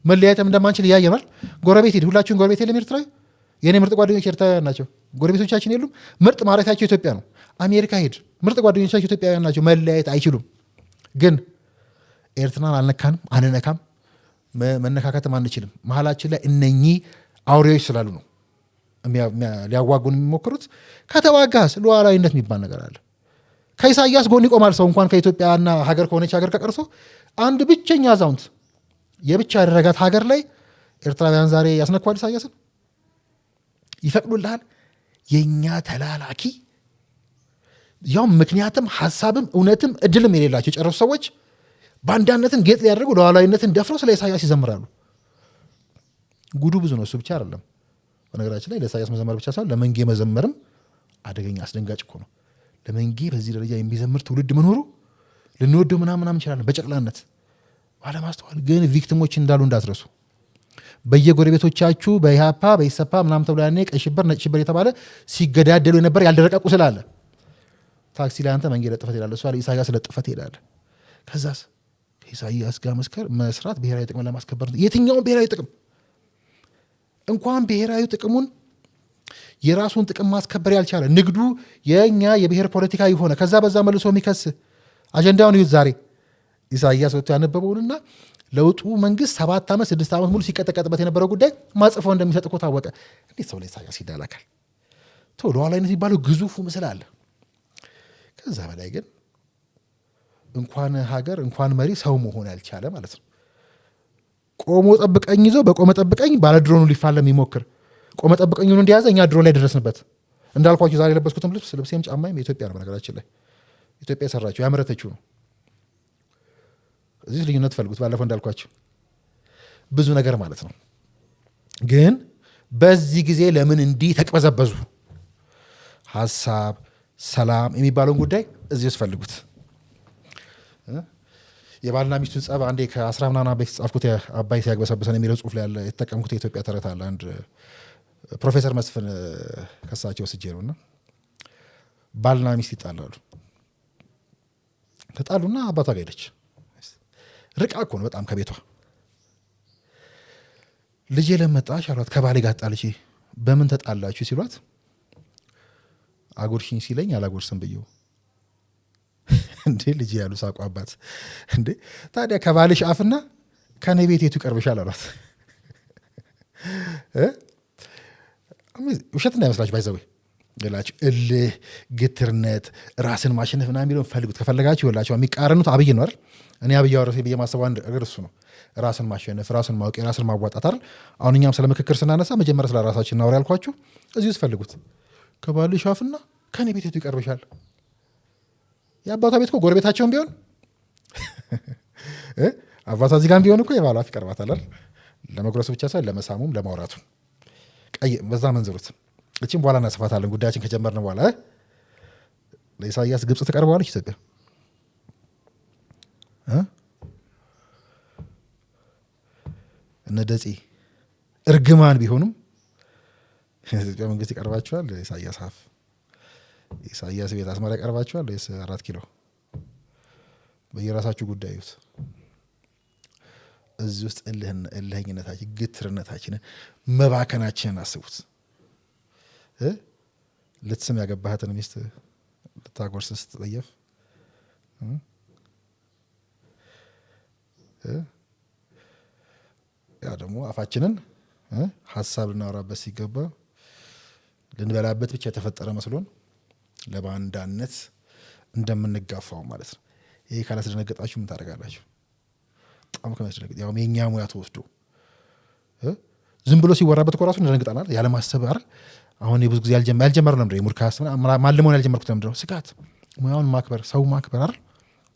መለያየትም እንደማንችል እያየናል። ጎረቤት ሄድ ሁላችሁን ጎረቤት የለም ኤርትራዊ። የኔ ምርጥ ጓደኞች ኤርትራውያን ናቸው። ጎረቤቶቻችን የሉም። ምርጥ ማረፊያቸው ኢትዮጵያ ነው። አሜሪካ ሄድ ምርጥ ጓደኞቻቸው ኢትዮጵያውያን ናቸው። መለያየት አይችሉም። ግን ኤርትራን አልነካንም፣ አንነካም፣ መነካከትም አንችልም። መሀላችን ላይ እነኚህ አውሬዎች ስላሉ ነው ሊያዋጉን የሚሞክሩት። ከተዋጋስ ሉዓላዊነት የሚባል ነገር አለ። ከኢሳያስ ጎን ይቆማል ሰው እንኳን ከኢትዮጵያና ሀገር ከሆነች ሀገር ከቀርሶ አንድ ብቸኛ አዛውንት የብቻ ያደረጋት ሀገር ላይ ኤርትራውያን ዛሬ ያስነኳል ኢሳያስን ይፈቅዱልሃል። የእኛ ተላላኪ ያውም ምክንያትም ሀሳብም እውነትም እድልም የሌላቸው የጨረሱ ሰዎች ባንዳነትን ጌጥ ሊያደርጉ ሉዓላዊነትን ደፍረው ስለ ኢሳያስ ይዘምራሉ። ጉዱ ብዙ ነው። እሱ ብቻ አይደለም። በነገራችን ላይ ለኢሳያስ መዘመር ብቻ ሳይሆን ለመንጌ መዘመርም አደገኛ አስደንጋጭ እኮ ነው። ለመንጌ በዚህ ደረጃ የሚዘምር ትውልድ መኖሩ ልንወደው ምናምን እንችላለን በጨቅላነት ባለማስተዋል። ግን ቪክቲሞች እንዳሉ እንዳትረሱ። በየጎረቤቶቻችሁ በኢሃፓ በኢሰፓ ምናምን ተብሎ ያኔ ቀይ ሽብር ነጭ ሽብር የተባለ ሲገዳደሉ የነበር ያልደረቀ ቁስል አለ። ታክሲ ላይ አንተ መንጌ ለጥፈት ሄዳለ፣ እሷ ኢሳያስ ለጥፈት ሄዳለ። ከዛስ ኢሳያስ ጋር መስራት ብሔራዊ ጥቅም ለማስከበር የትኛውን ብሔራዊ ጥቅም እንኳን ብሔራዊ ጥቅሙን የራሱን ጥቅም ማስከበር ያልቻለ ንግዱ የኛ የብሔር ፖለቲካ የሆነ ከዛ በዛ መልሶ የሚከስ አጀንዳውን ይዩት። ዛሬ ኢሳያስ ወጥቶ ያነበበውንና ለውጡ መንግስት 7 ዓመት 6 ዓመት ሙሉ ሲቀጠቀጥበት የነበረው ጉዳይ ማጽፎ እንደሚሰጥ እኮ ታወቀ። እንዴት ሰው ላይ ኢሳያስ ይዳላካል? ሉዓላዊነት የሚባለው ግዙፉ ምስል አለ። ከዛ በላይ ግን እንኳን ሀገር እንኳን መሪ ሰው መሆን ያልቻለ ማለት ነው። ቆሞ ጠብቀኝ ይዞ በቆመ ጠብቀኝ ባለድሮኑ ሊፋለም የሚሞክር ቆመ ጠብቀኙን እንደያዘ እኛ ድሮ ላይ ደረስንበት። እንዳልኳችሁ ዛሬ የለበስኩትም ልብሴም ጫማይም የኢትዮጵያ ነው። በነገራችን ላይ ኢትዮጵያ የሰራችው ያመረተችው ነው። እዚህ ልዩነት ፈልጉት። ባለፈው እንዳልኳችሁ ብዙ ነገር ማለት ነው። ግን በዚህ ጊዜ ለምን እንዲህ ተቅበዘበዙ? ሀሳብ ሰላም የሚባለውን ጉዳይ እዚህ ውስጥ ፈልጉት። የባልና ሚስቱን ጸብ አንዴ ከ10 ምናምን በፊት ጻፍኩት። አባይ ሲያግበሰብሰን የሚለው ጽሁፍ ላይ ያለ የተጠቀምኩት የኢትዮጵያ ተረት አለ። አንድ ፕሮፌሰር መስፍን ከሳቸው ወስጄ ነውና ባልና ሚስት ይጣላሉ። ተጣሉና አባቷ ጋር ሄደች። ርቃ እኮ ነው በጣም ከቤቷ። ልጄ ለመጣሽ አሏት። ከባሌ ጋር ጣልሽ። በምን ተጣላችሁ ሲሏት አጎርሽኝ ሲለኝ አላጎርስም ብየው እንዴ ልጅ ያሉ ሳቁ አባት እንዴ ታዲያ ከባልሽ አፍና ከኔ ቤት የቱ ይቀርብሻል አሏት። ውሸት እንዳይመስላችሁ ባይዘው ላችሁ እልህ፣ ግትርነት፣ ራስን ማሸነፍ ምናምን የሚለውን ፈልጉት ከፈለጋችሁ ይላችሁ የሚቃረኑት አብይ ነው አይደል? እኔ አብይ አወረሰ ብዬ ማሰባው አንድ እግር እሱ ነው። ራስን ማሸነፍ፣ ራስን ማወቅ፣ ራስን ማዋጣት አይደል? አሁን እኛም ስለ ምክክር ስናነሳ መጀመሪያ ስለ ራሳችን እናወራ ያልኳችሁ እዚህ ውስጥ ፈልጉት። ከባልሽ አፍና ከኔ ቤት የቱ ይቀርብሻል? የአባቷ ቤት እኮ ጎረቤታቸውን ቢሆን አባቷ እዚህ ጋር ቢሆን እኮ የባሏ አፍ ይቀርባታል አይደል? ለመጉረሱ ብቻ ሳይሆን ለመሳሙም ለማውራቱ በዛ መንዝሩት። እቺም በኋላ እናስፋታለን ጉዳያችን ከጀመርን በኋላ። ለኢሳያስ ግብጽ ትቀርበዋለች ኢትዮጵያ እነ ደጺ እርግማን ቢሆኑም ኢትዮጵያ መንግስት ይቀርባቸዋል። ኢሳያስ አፍ ኢሳያስ ቤት አስመራ ይቀርባቸዋል ወይስ 4 ኪሎ? በየራሳችሁ ጉዳዩት። እዚህ ውስጥ እልህኝነታችን፣ ግትርነታችንን፣ መባከናችንን አስቡት። ልትስም ያገባሃትን ሚስት ልታጎርስ ስትጠየፍ ያ ደግሞ አፋችንን ሀሳብ ልናወራበት ሲገባ ልንበላበት ብቻ የተፈጠረ መስሎን ለባንዳነት እንደምንጋፋው ማለት ነው። ይሄ ካላስደነገጣችሁ ምን ታደርጋላችሁ? በጣም ከሚያስደነግጥ ያው የኛ ሙያ ተወስዶ ዝም ብሎ ሲወራበት እኮ ራሱ እንደነግጣናል። ያለማሰብ አይደል? አሁን የብዙ ጊዜ ያልጀመረው ለምንድነው? የሙድካስ ማለመሆን ያልጀመርኩት ለምንድነው? ስጋት፣ ሙያውን ማክበር፣ ሰው ማክበር አይደል?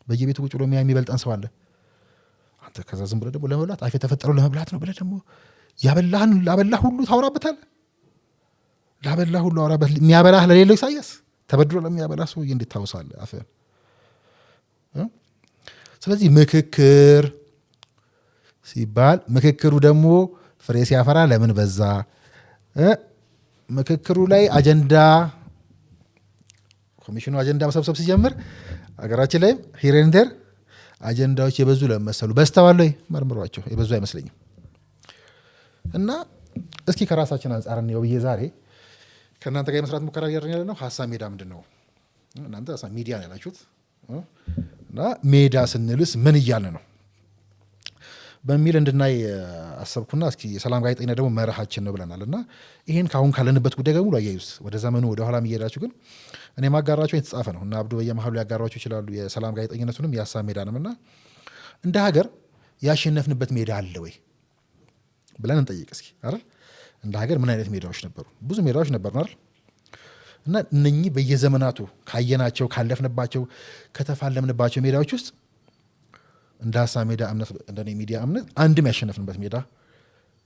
በየቤቱ ቁጭ ብሎ የሚበልጠን ሰው አለ። አንተ ከዛ ዝም ብለህ ደግሞ ለመብላት አፍ የተፈጠረው ለመብላት ነው ብለህ ደግሞ ላበላህ ሁሉ ታወራበታለህ። ላበላህ ሁሉ አወራበት። የሚያበላህ ለሌለው ኢሳያስ ተበድሮ ለሚያበላህ ሰው እንዴት ታውሳለህ አፍህን? ስለዚህ ምክክር ሲባል ምክክሩ ደግሞ ፍሬ ሲያፈራ ለምን በዛ? ምክክሩ ላይ አጀንዳ ኮሚሽኑ አጀንዳ መሰብሰብ ሲጀምር ሀገራችን ላይ ሂሬንደር አጀንዳዎች የበዙ ለመሰሉ በስተዋል ላይ መርምሯቸው የበዙ አይመስለኝም። እና እስኪ ከራሳችን አንጻር ነው ብዬ ዛሬ ከእናንተ ጋር የመስራት ሙከራ እያደረግን ያለ ነው። ሀሳብ ሜዳ ምንድን ነው? እናንተ ሀሳብ ሚዲያ ነው ያላችሁት እና ሜዳ ስንልስ ምን እያለ ነው በሚል እንድናይ አሰብኩና እስኪ የሰላም ጋዜጠኛ ደግሞ መርሃችን ነው ብለናል እና ይህን ከአሁን ካለንበት ጉዳይ ጋር ሙሉ አያዩስ ወደ ዘመኑ ወደ ኋላም እየሄዳችሁ ግን እኔ ማጋራቸው የተጻፈ ነው እና አብዱ በየመሀሉ ያጋሯቸው ይችላሉ። የሰላም ጋዜጠኝነቱንም የሀሳብ ሜዳንም እና እንደ ሀገር ያሸነፍንበት ሜዳ አለ ወይ ብለን እንጠይቅ እስኪ አይደል? እንደ ሀገር ምን አይነት ሜዳዎች ነበሩ? ብዙ ሜዳዎች ነበሩ አይደል? እና እነኚህ በየዘመናቱ ካየናቸው ካለፍንባቸው ከተፋለምንባቸው ሜዳዎች ውስጥ እንደ ሀሳብ ሜዳ እምነት እንደ ሚዲያ እምነት አንድም ያሸነፍንበት ሜዳ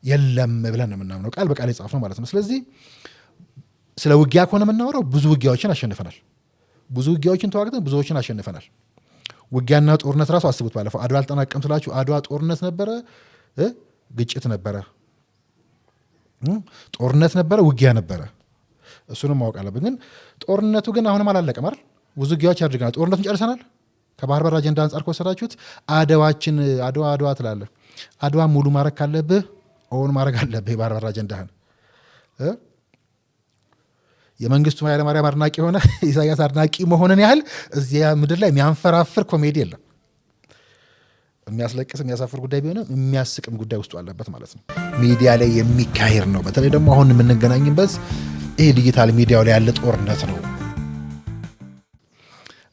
የለም ብለን ነው የምናምነው። ቃል በቃል የጻፍነው ማለት ነው። ስለዚህ ስለ ውጊያ ከሆነ የምናወራው ብዙ ውጊያዎችን አሸንፈናል። ብዙ ውጊያዎችን ተዋግተን ብዙዎችን አሸንፈናል። ውጊያና ጦርነት ራሱ አስቡት። ባለፈው አድዋ አልጠናቀም ስላችሁ አድዋ ጦርነት ነበረ፣ ግጭት ነበረ፣ ጦርነት ነበረ፣ ውጊያ ነበረ። እሱንም ማወቅ አለብን። ግን ጦርነቱ ግን አሁንም አላለቀም አይደል? ብዙ ውጊያዎች አድርገናል። ጦርነቱን ጨርሰናል። ከባህር በር አጀንዳ አንጻር ከወሰዳችሁት አድዋችን አድዋ ትላለህ። አድዋ ሙሉ ማድረግ ካለብህ ኦን ማድረግ አለብህ የባህር በር አጀንዳህን። የመንግስቱ ኃይለማርያም አድናቂ የሆነ ኢሳያስ አድናቂ መሆንን ያህል እዚያ ምድር ላይ የሚያንፈራፍር ኮሜዲ የለም። የሚያስለቅስ የሚያሳፍር ጉዳይ ቢሆንም የሚያስቅም ጉዳይ ውስጡ አለበት ማለት ነው። ሚዲያ ላይ የሚካሄድ ነው። በተለይ ደግሞ አሁን የምንገናኝበት ይሄ ዲጂታል ሚዲያው ላይ ያለ ጦርነት ነው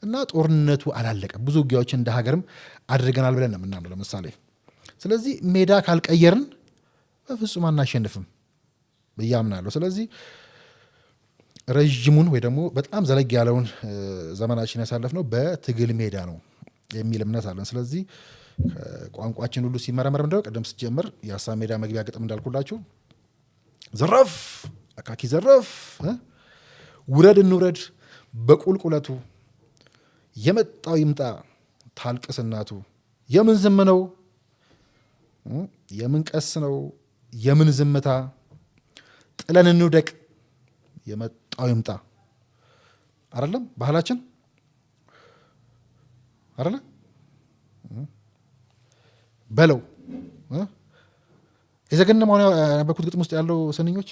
እና ጦርነቱ አላለቀም። ብዙ ውጊያዎችን እንደ ሀገርም አድርገናል ብለን ነው የምናምነው ለምሳሌ። ስለዚህ ሜዳ ካልቀየርን በፍጹም አናሸንፍም ብዬ አምናለሁ። ስለዚህ ረዥሙን ወይ ደግሞ በጣም ዘለግ ያለውን ዘመናችን ያሳለፍነው በትግል ሜዳ ነው የሚል እምነት አለን። ስለዚህ ቋንቋችን ሁሉ ሲመረመር ምንድነው ቀደም ስትጀምር የሀሳብ ሜዳ መግቢያ ግጥም እንዳልኩላችሁ ዘረፍ አካኪ ዘረፍ ውረድ እንውረድ በቁልቁለቱ የመጣው ይምጣ ታልቅስ እናቱ የምን ዝም ነው የምን ቀስ ነው የምን ዝምታ ጥለን እንውደቅ የመጣው ይምጣ አይደለም ባህላችን አይደለ በለው የዘገነ ማሆን ያነበኩት ግጥም ውስጥ ያለው ስንኞች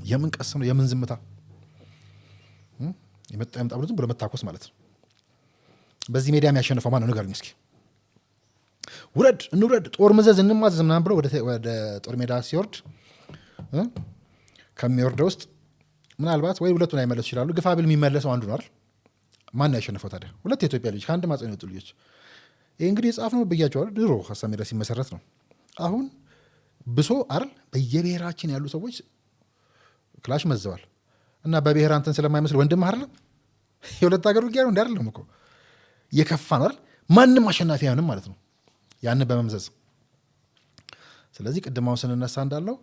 የምን ቀስ ነው የምን ዝምታ የመጣ ብሎ ዝም ብሎ መታኮስ ማለት ነው። በዚህ ሜዳ የሚያሸንፈው ማን ነው ንገሩኝ እስኪ። ውረድ እንውረድ ጦር መዘዝ እንማዘዝ ምናምን ብሎ ወደ ጦር ሜዳ ሲወርድ ከሚወርደው ውስጥ ምናልባት ወይ ሁለቱን አይመለሱ ይችላሉ። ግፋ ቢል የሚመለሰው አንዱ ነው አይደል? ማን ያሸንፈው ታዲያ? ሁለት የኢትዮጵያ ልጆች ከአንድ ማህፀን የወጡ ልጆች። ይህ እንግዲህ የጻፍነው ብያቸዋለሁ ድሮ ሀሳብ ሜዳ ሲመሰረት ነው። አሁን ብሶ አይደል በየብሔራችን ያሉ ሰዎች ክላሽ መዘዋል እና በብሔር አንተን ስለማይመስል ወንድም አይደለም የሁለት ሀገር ውጊያ ነው እንዲ አይደለም እኮ የከፋ ነው አይደል? ማንም አሸናፊ አይሆንም ማለት ነው ያንን በመምዘዝ። ስለዚህ ቅድማውን ስንነሳ እንዳለው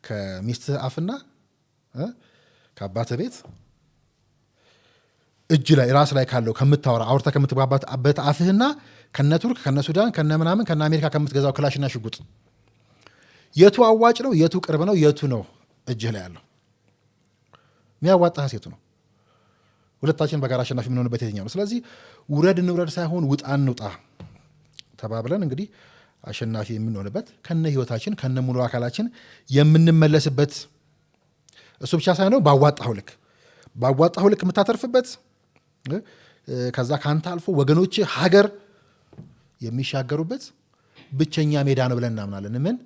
ከሚስትህ አፍና ከአባተ ቤት እጅ ላይ ራስ ላይ ካለው ከምታወራ አውርታ ከምትግባባት አፍህና ከነ ቱርክ ከነ ሱዳን ከነ ምናምን ከነ አሜሪካ ከምትገዛው ክላሽና ሽጉጥ የቱ አዋጭ ነው? የቱ ቅርብ ነው? የቱ ነው እጅህ ላይ ያለው? የሚያዋጣህ የቱ ነው? ሁለታችን በጋራ አሸናፊ የምንሆንበት የትኛው ነው? ስለዚህ ውረድ እንውረድ ሳይሆን ውጣ እንውጣ ተባብለን እንግዲህ አሸናፊ የምንሆንበት ከነ ህይወታችን ከነ ሙሉ አካላችን የምንመለስበት እሱ ብቻ ሳይሆን ባዋጣው ልክ የምታተርፍበት ከዛ ካንተ አልፎ ወገኖች ሀገር የሚሻገሩበት ብቸኛ ሜዳ ነው ብለን እናምናለን። ምን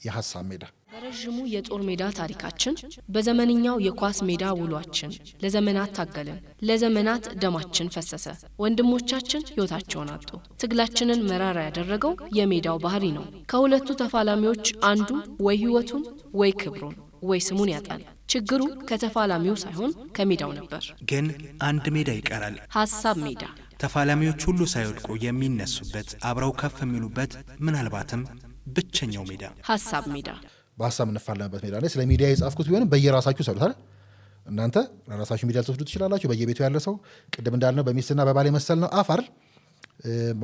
የሀሳብ ሜዳ። በረዥሙ የጦር ሜዳ ታሪካችን በዘመንኛው የኳስ ሜዳ ውሏችን ለዘመናት ታገልን፣ ለዘመናት ደማችን ፈሰሰ፣ ወንድሞቻችን ህይወታቸውን አጡ። ትግላችንን መራራ ያደረገው የሜዳው ባህሪ ነው። ከሁለቱ ተፋላሚዎች አንዱ ወይ ህይወቱን ወይ ክብሩን ወይ ስሙን ያጣል። ችግሩ ከተፋላሚው ሳይሆን ከሜዳው ነበር። ግን አንድ ሜዳ ይቀራል፣ ሀሳብ ሜዳ። ተፋላሚዎች ሁሉ ሳይወድቁ የሚነሱበት አብረው ከፍ የሚሉበት ምናልባትም ብቸኛው ሜዳ ሀሳብ ሜዳ። በሀሳብ እንፋለምበት ሜዳ ላይ ስለ ሚዲያ የጻፍኩት ቢሆንም በየራሳችሁ ሰሩታል። እናንተ ለራሳችሁ ሚዲያ ልትወስዱ ትችላላችሁ። በየቤቱ ያለ ሰው ቅድም እንዳልነው በሚስትና በባል መሰል ነው አፋር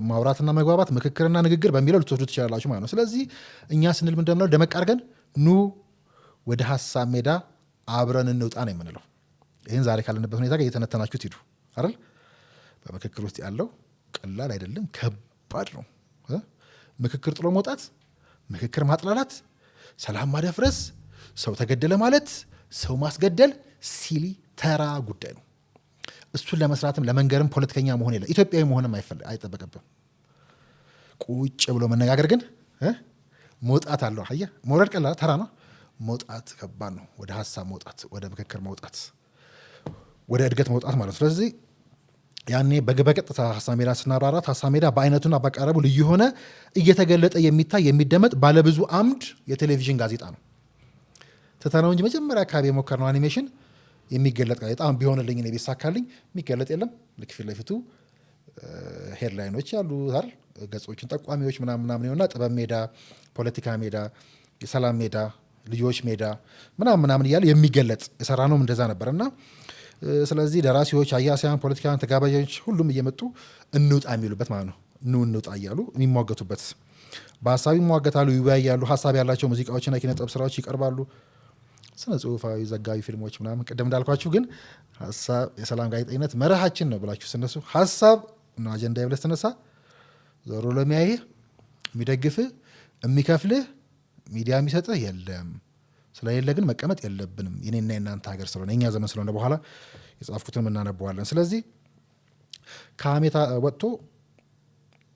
ማውራትና መግባባት ምክክርና ንግግር በሚለው ልትወስዱ ትችላላችሁ ማለት ነው። ስለዚህ እኛ ስንል ምን እንደምንለው ደመቅ አድርገን ኑ ወደ ሀሳብ ሜዳ አብረን እንውጣ ነው የምንለው። ይህን ዛሬ ካለንበት ሁኔታ ጋር እየተነተናችሁት ሂዱ አይደል? በምክክር ውስጥ ያለው ቀላል አይደለም፣ ከባድ ነው። ምክክር ጥሎ መውጣት፣ ምክክር ማጥላላት፣ ሰላም ማደፍረስ፣ ሰው ተገደለ ማለት፣ ሰው ማስገደል ሲሊ ተራ ጉዳይ ነው። እሱን ለመስራትም ለመንገርም ፖለቲከኛ መሆን የለ ኢትዮጵያዊ መሆንም አይጠበቅብም። ቁጭ ብሎ መነጋገር ግን መውጣት አለው። አየህ መውረድ ቀላል ተራ ነው፣ መውጣት ከባድ ነው። ወደ ሀሳብ መውጣት፣ ወደ ምክክር መውጣት፣ ወደ እድገት መውጣት ማለት ነው። ስለዚህ ያኔ በቀጥታ ሀሳብ ሜዳ ስናብራራት ሀሳብ ሜዳ በአይነቱና በቀረቡ ልዩ የሆነ እየተገለጠ የሚታይ የሚደመጥ ባለብዙ አምድ የቴሌቪዥን ጋዜጣ ነው። ትተነው እንጂ መጀመሪያ አካባቢ የሞከርነው አኒሜሽን የሚገለጥ ጋዜጣ ቢሆንልኝ እኔ ቢሳካልኝ የሚገለጥ የለም። ልክ ፊት ለፊቱ ሄድላይኖች ያሉ ገጾችን ጠቋሚዎች ምናምን ይሆንና ጥበብ ሜዳ፣ ፖለቲካ ሜዳ፣ የሰላም ሜዳ፣ ልጆች ሜዳ ምናምን እያለ የሚገለጥ የሰራ ነው እንደዛ ነበር እና ስለዚህ ደራሲዎች፣ አያሲያን፣ ፖለቲካን ተጋባዦች ሁሉም እየመጡ እንውጣ የሚሉበት ማለት ነው። እንውጣ እያሉ የሚሟገቱበት በሀሳብ ይሟገታሉ፣ ይወያያሉ። ሀሳብ ያላቸው ሙዚቃዎችና የኪነጥበብ ስራዎች ይቀርባሉ። ስነ ጽሁፋዊ፣ ዘጋቢ ፊልሞች ምናምን። ቅድም እንዳልኳችሁ ግን ሀሳብ የሰላም ጋዜጠኝነት መርሃችን ነው ብላችሁ ስነሱ ሀሳብ እና አጀንዳ ብለህ ስትነሳ ዞሮ ለሚያይህ የሚደግፍህ የሚከፍልህ ሚዲያ የሚሰጥህ የለም። ስለሌለ ግን መቀመጥ የለብንም። የኔና የናንተ ሀገር ስለሆነ የኛ ዘመን ስለሆነ በኋላ የጻፍኩትን እናነበዋለን። ስለዚህ ከሀሜታ ወጥቶ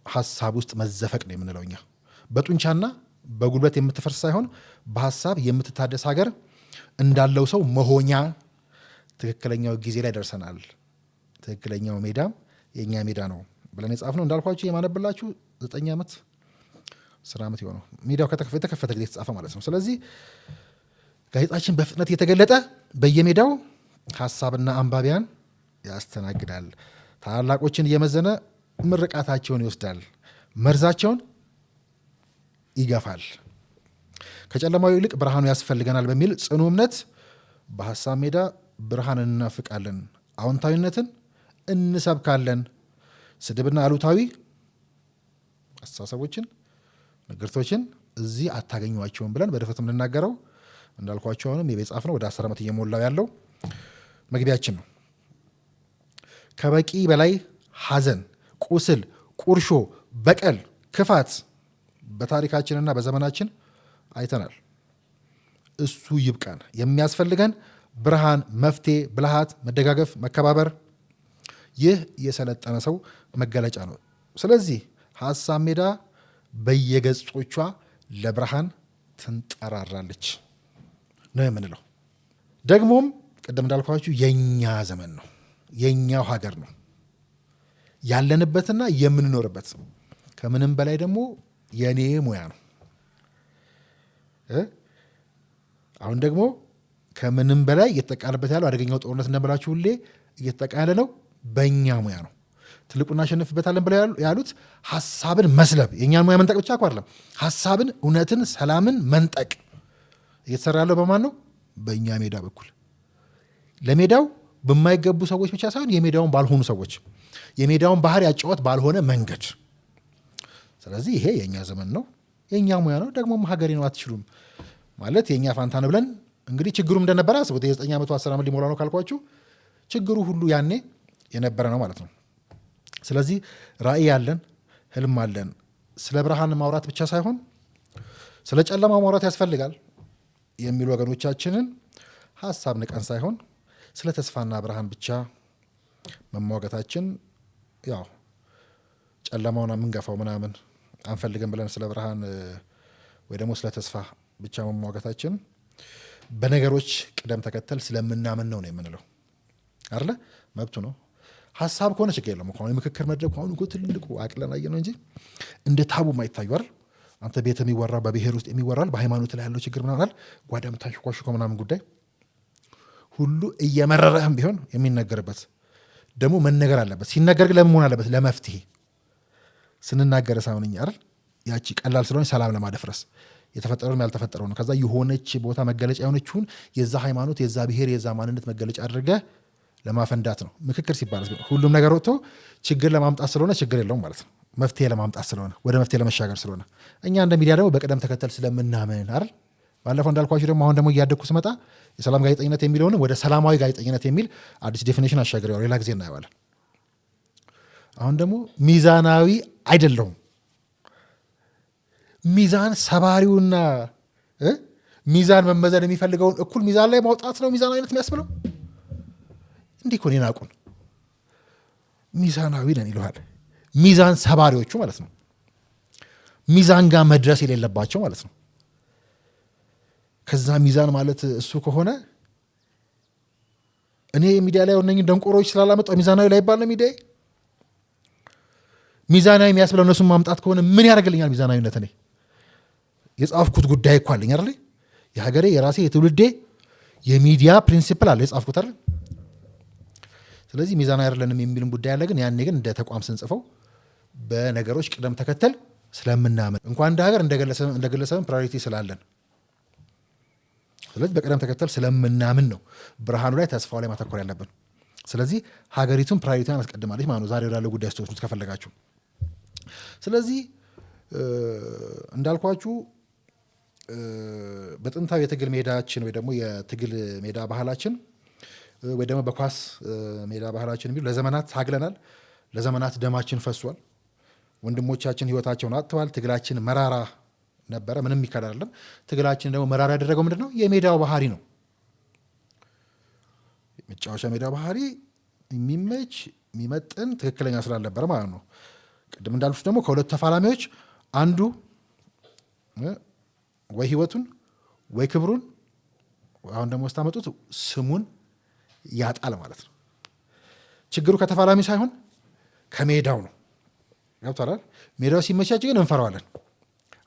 ሀሳብ ውስጥ መዘፈቅ ነው የምንለው እኛ። በጡንቻና በጉልበት የምትፈርስ ሳይሆን በሀሳብ የምትታደስ ሀገር እንዳለው ሰው መሆኛ ትክክለኛው ጊዜ ላይ ደርሰናል። ትክክለኛው ሜዳም የእኛ ሜዳ ነው ብለን የጻፍነው እንዳልኳችሁ የማነብላችሁ 9 ዓመት 10 ዓመት የሆነው ሚዲያው የተከፈተ ጊዜ የተጻፈ ማለት ነው። ስለዚህ ጋዜጣችን በፍጥነት የተገለጠ በየሜዳው ሀሳብና አንባቢያን ያስተናግዳል። ታላላቆችን እየመዘነ ምርቃታቸውን ይወስዳል፣ መርዛቸውን ይገፋል። ከጨለማው ይልቅ ብርሃኑ ያስፈልገናል በሚል ጽኑ እምነት በሀሳብ ሜዳ ብርሃን እናፍቃለን፣ አዎንታዊነትን እንሰብካለን። ስድብና አሉታዊ አስተሳሰቦችን፣ ንግርቶችን እዚህ አታገኟቸውም ብለን በድፍረት የምንናገረው እንዳልኳቸው አሁንም የቤት ጻፍ ነው። ወደ 10 ዓመት እየሞላው ያለው መግቢያችን ነው። ከበቂ በላይ ሐዘን፣ ቁስል፣ ቁርሾ፣ በቀል፣ ክፋት በታሪካችንና በዘመናችን አይተናል። እሱ ይብቃን። የሚያስፈልገን ብርሃን፣ መፍትሄ፣ ብልሃት፣ መደጋገፍ፣ መከባበር፣ ይህ የሰለጠነ ሰው መገለጫ ነው። ስለዚህ ሀሳብ ሜዳ በየገጾቿ ለብርሃን ትንጠራራለች ነው የምንለው። ደግሞም ቅድም እንዳልኳችሁ የኛ ዘመን ነው፣ የኛው ሀገር ነው ያለንበትና የምንኖርበት። ከምንም በላይ ደግሞ የኔ ሙያ ነው። አሁን ደግሞ ከምንም በላይ እየተጠቃለበት ያለው አደገኛው ጦርነት እንደምላችሁ ሁሌ እየተጠቃ ያለ ነው በእኛ ሙያ ነው። ትልቁ እናሸንፍበታለን ብለው ያሉት ሀሳብን መስለብ፣ የእኛን ሙያ መንጠቅ ብቻ እኮ አይደለም፣ ሀሳብን፣ እውነትን፣ ሰላምን መንጠቅ እየተሰራ ያለው በማን ነው? በእኛ ሜዳ በኩል። ለሜዳው በማይገቡ ሰዎች ብቻ ሳይሆን የሜዳውን ባልሆኑ ሰዎች፣ የሜዳውን ባህር ያጫወት ባልሆነ መንገድ። ስለዚህ ይሄ የእኛ ዘመን ነው፣ የእኛ ሙያ ነው። ደግሞም ሀገሬ ነው አትችሉም ማለት የእኛ ፋንታ ነው ብለን እንግዲህ ችግሩም እንደነበረ አስቡት። የ9 ዓመቱ 10 ዓመት ሊሞላ ነው ካልኳችሁ ችግሩ ሁሉ ያኔ የነበረ ነው ማለት ነው። ስለዚህ ራዕይ አለን፣ ህልም አለን። ስለ ብርሃን ማውራት ብቻ ሳይሆን ስለ ጨለማ ማውራት ያስፈልጋል የሚሉ ወገኖቻችንን ሀሳብ ንቀን ሳይሆን ስለ ተስፋና ብርሃን ብቻ መሟገታችን ያው ጨለማውን የምንገፋው ምናምን አንፈልግም ብለን ስለ ብርሃን ወይ ደግሞ ስለ ተስፋ ብቻ መሟገታችን በነገሮች ቅደም ተከተል ስለምናምን ነው የምንለው አይደለ? መብቱ ነው። ሀሳብ ከሆነ ችግር የለም። አሁን የምክክር መድረክ አሁን እኮ ትልቁ አቅለን አየ ነው እንጂ እንደ ታቡ ማይታዩ አይደል? አንተ ቤት የሚወራ በብሔር ውስጥ የሚወራል በሃይማኖት ላይ ያለው ችግር ምናምን ጓዳ የምታሽኳሽኮ ምናምን ጉዳይ ሁሉ እየመረረህም ቢሆን የሚነገርበት ደግሞ መነገር አለበት። ሲነገር ግን ለምን መሆን አለበት? ለመፍትሄ ስንናገረ ሳምንኛ አይደል? ያቺ ቀላል ስለሆነ ሰላም ለማደፍረስ የተፈጠረውም ያልተፈጠረው ነው። ከዛ የሆነች ቦታ መገለጫ የሆነችውን የዛ ሃይማኖት የዛ ብሔር የዛ ማንነት መገለጫ አድርገህ ለማፈንዳት ነው ምክክር ሲባል። ሁሉም ነገር ወጥቶ ችግር ለማምጣት ስለሆነ ችግር የለውም ማለት ነው። መፍትሄ ለማምጣት ስለሆነ ወደ መፍትሄ ለመሻገር ስለሆነ እኛ እንደ ሚዲያ ደግሞ በቅደም ተከተል ስለምናምን አይደል? ባለፈው እንዳልኳችሁ ደግሞ አሁን ደግሞ እያደግኩ ስመጣ የሰላም ጋዜጠኝነት የሚለውንም ወደ ሰላማዊ ጋዜጠኝነት የሚል አዲስ ዴፊኒሽን አሻግሬዋለሁ። ሌላ ጊዜ እናየዋለን። አሁን ደግሞ ሚዛናዊ አይደለሁም። ሚዛን ሰባሪውና ሚዛን መመዘን የሚፈልገውን እኩል ሚዛን ላይ ማውጣት ነው ሚዛናዊነት የሚያስብለው። እንዲህ እኮ እኔን አቁን ሚዛናዊ ነን ይለዋል። ሚዛን ሰባሪዎቹ ማለት ነው። ሚዛን ጋር መድረስ የሌለባቸው ማለት ነው። ከዛ ሚዛን ማለት እሱ ከሆነ እኔ ሚዲያ ላይ ሆነኝ ደንቆሮች ስላላመጣው ሚዛናዊ ላይ ይባል ነው ሚዲያ ሚዛናዊ የሚያስብለው እነሱን ማምጣት ከሆነ ምን ያደርግልኛል? ሚዛናዊነት እኔ የጻፍኩት ጉዳይ እኮ አለኝ አይደል? የሀገሬ የራሴ የትውልዴ የሚዲያ ፕሪንሲፕል አለ የጻፍኩት አይደል? ስለዚህ ሚዛናዊ አይደለንም የሚልም ጉዳይ አለ። ግን ያኔ ግን እንደ ተቋም ስንጽፈው በነገሮች ቅደም ተከተል ስለምናምን እንኳን እንደ ሀገር እንደ ግለሰብን ፕራዮሪቲ ስላለን ስለዚህ በቅደም ተከተል ስለምናምን ነው ብርሃኑ ላይ ተስፋው ላይ ማተኮር ያለብን። ስለዚህ ሀገሪቱን ፕራዮሪቲን አስቀድማለች ማለት ነው ዛሬ ወዳለው ጉዳይ ስትወስዱት ከፈለጋችሁ። ስለዚህ እንዳልኳችሁ በጥንታዊ የትግል ሜዳችን ወይ ደግሞ የትግል ሜዳ ባህላችን ወይ ደግሞ በኳስ ሜዳ ባህላችን የሚሉ ለዘመናት ታግለናል። ለዘመናት ደማችን ፈሷል። ወንድሞቻችን ህይወታቸውን አጥተዋል። ትግላችን መራራ ነበረ፣ ምንም የሚካድ አይደለም። ትግላችን ደግሞ መራራ ያደረገው ምንድን ነው? የሜዳው ባህሪ ነው። መጫወቻ ሜዳው ባህሪ የሚመች የሚመጥን ትክክለኛ ስላልነበረ ማለት ነው። ቅድም እንዳልኩት ደግሞ ከሁለቱ ተፋላሚዎች አንዱ ወይ ህይወቱን ወይ ክብሩን አሁን ደግሞ ስታመጡት ስሙን ያጣል ማለት ነው። ችግሩ ከተፋላሚ ሳይሆን ከሜዳው ነው። ገብቶሃል? ሜዳው ሲመቻች ግን እንፈራዋለን።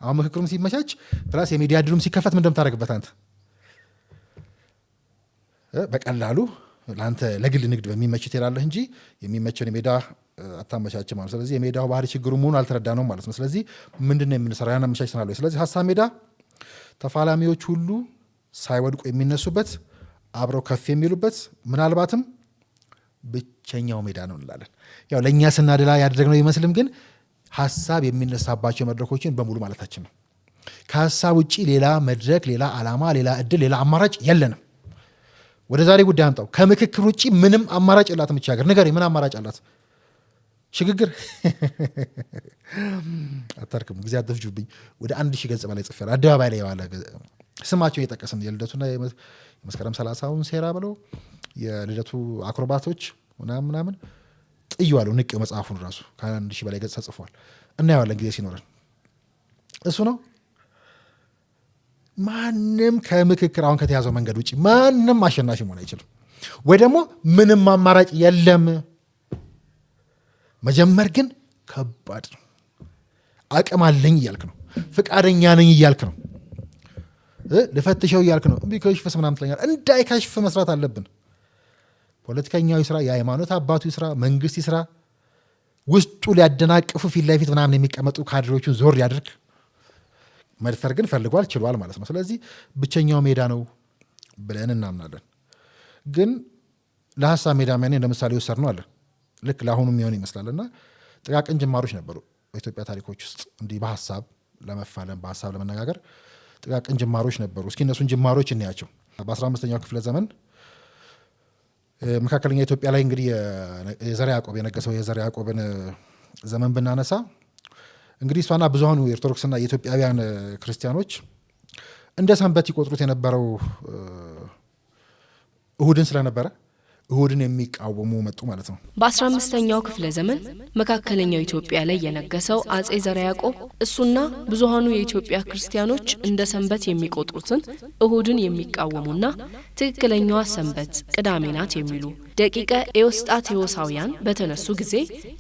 አሁን ምክክሩም ሲመቻች ፕላስ የሚዲያ ድሉም ሲከፈት ምን እንደምታደርግበት አንተ በቀላሉ ለአንተ ለግል ንግድ በሚመች ትላለህ እንጂ የሚመቸውን የሜዳ አታመቻች ማለት። ስለዚህ የሜዳው ባህሪ ችግሩ መሆኑን አልተረዳ ነው ማለት ነው። ስለዚህ ምንድን ነው የምንሰራው? ያን አመቻች ስናለ። ስለዚህ ሀሳብ ሜዳ ተፋላሚዎች ሁሉ ሳይወድቁ የሚነሱበት አብረው ከፍ የሚሉበት ምናልባትም ብቸኛው ሜዳ ነው እንላለን። ያው ለእኛ ስናደላ ያደረግነው ይመስልም ግን ሀሳብ የሚነሳባቸው መድረኮችን በሙሉ ማለታችን ነው። ከሀሳብ ውጭ ሌላ መድረክ፣ ሌላ ዓላማ፣ ሌላ እድል፣ ሌላ አማራጭ የለንም። ወደ ዛሬ ጉዳይ አምጣው። ከምክክር ውጭ ምንም አማራጭ የላትም እቺ ሀገር። ንገረኝ፣ ምን አማራጭ አላት? ሽግግር አታርክም። ጊዜ አትፍጁብኝ። ወደ 1000 ገጽ በላይ ጽፌያለሁ። አደባባይ ላይ የዋለ ስማቸው እየጠቀስን የልደቱና የመስከረም 30ውን ሴራ ብለው የልደቱ አክሮባቶች ምናምን ጥየዋለሁ ንቄው መጽሐፉን ራሱ ከ1000 በላይ ገጽ ተጽፏል። እናየዋለን ጊዜ ሲኖረን። እሱ ነው ማንም ከምክክር አሁን ከተያዘው መንገድ ውጭ ማንም አሸናፊ መሆን አይችልም፣ ወይ ደግሞ ምንም አማራጭ የለም። መጀመር ግን ከባድ ነው። አቅም አለኝ እያልክ ነው፣ ፍቃደኛ ነኝ እያልክ ነው፣ ልፈትሸው እያልክ ነው። ቢከሽፍስ ምናምን ትለኛለህ። እንዳይከሽፍ መስራት አለብን። ፖለቲከኛው ስራ፣ የሃይማኖት አባቱ ስራ፣ መንግስት ስራ፣ ውስጡ ሊያደናቅፉ ፊት ለፊት ምናምን የሚቀመጡ ካድሬዎቹን ዞር ያድርግ። መድፈር ግን ፈልጓል፣ ችሏል ማለት ነው። ስለዚህ ብቸኛው ሜዳ ነው ብለን እናምናለን። ግን ለሀሳብ ሜዳ ሚያኔ ለምሳሌ ወሰድ ነው አለ ልክ ለአሁኑ የሚሆን ይመስላል። እና ጥቃቅን ጅማሮች ነበሩ በኢትዮጵያ ታሪኮች ውስጥ እንዲህ በሀሳብ ለመፋለም በሀሳብ ለመነጋገር ጥቃቅን ጅማሮች ነበሩ። እስኪ እነሱን ጅማሮች እንያቸው። በ15ኛው ክፍለ ዘመን መካከለኛ ኢትዮጵያ ላይ እንግዲህ የዘርዓ ያዕቆብ የነገሰው የዘርዓ ያዕቆብን ዘመን ብናነሳ እንግዲህ እሷና ብዙሃኑ የኦርቶዶክስና የኢትዮጵያውያን ክርስቲያኖች እንደ ሰንበት ይቆጥሩት የነበረው እሁድን ስለነበረ እሁድን የሚቃወሙ መጡ ማለት ነው። በ15ኛው ክፍለ ዘመን መካከለኛው ኢትዮጵያ ላይ የነገሰው አጼ ዘርዓ ያዕቆብ እሱና ብዙሃኑ የኢትዮጵያ ክርስቲያኖች እንደ ሰንበት የሚቆጥሩትን እሁድን የሚቃወሙና ትክክለኛዋ ሰንበት ቅዳሜ ናት የሚሉ ደቂቀ ኤዎስጣቴዎሳውያን በተነሱ ጊዜ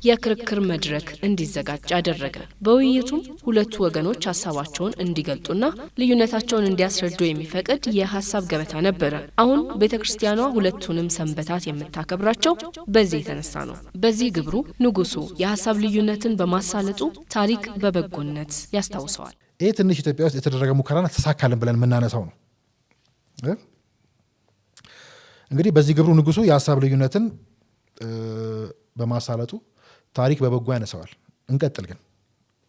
የክርክር መድረክ እንዲዘጋጅ አደረገ። በውይይቱም ሁለቱ ወገኖች ሀሳባቸውን እንዲገልጡና ልዩነታቸውን እንዲያስረዱ የሚፈቅድ የሀሳብ ገበታ ነበረ። አሁን ቤተክርስቲያኗ ሁለቱንም ሰንበታት የምታከብራቸው በዚህ የተነሳ ነው። በዚህ ግብሩ ንጉሱ የሀሳብ ልዩነትን በማሳለጡ ታሪክ በበጎነት ያስታውሰዋል። ይህ ትንሽ ኢትዮጵያ ውስጥ የተደረገ ሙከራና ተሳካልን ብለን የምናነሳው ነው። እንግዲህ በዚህ ግብሩ ንጉሱ የሀሳብ ልዩነትን በማሳለጡ ታሪክ በበጎ ያነሳዋል። እንቀጥል ግን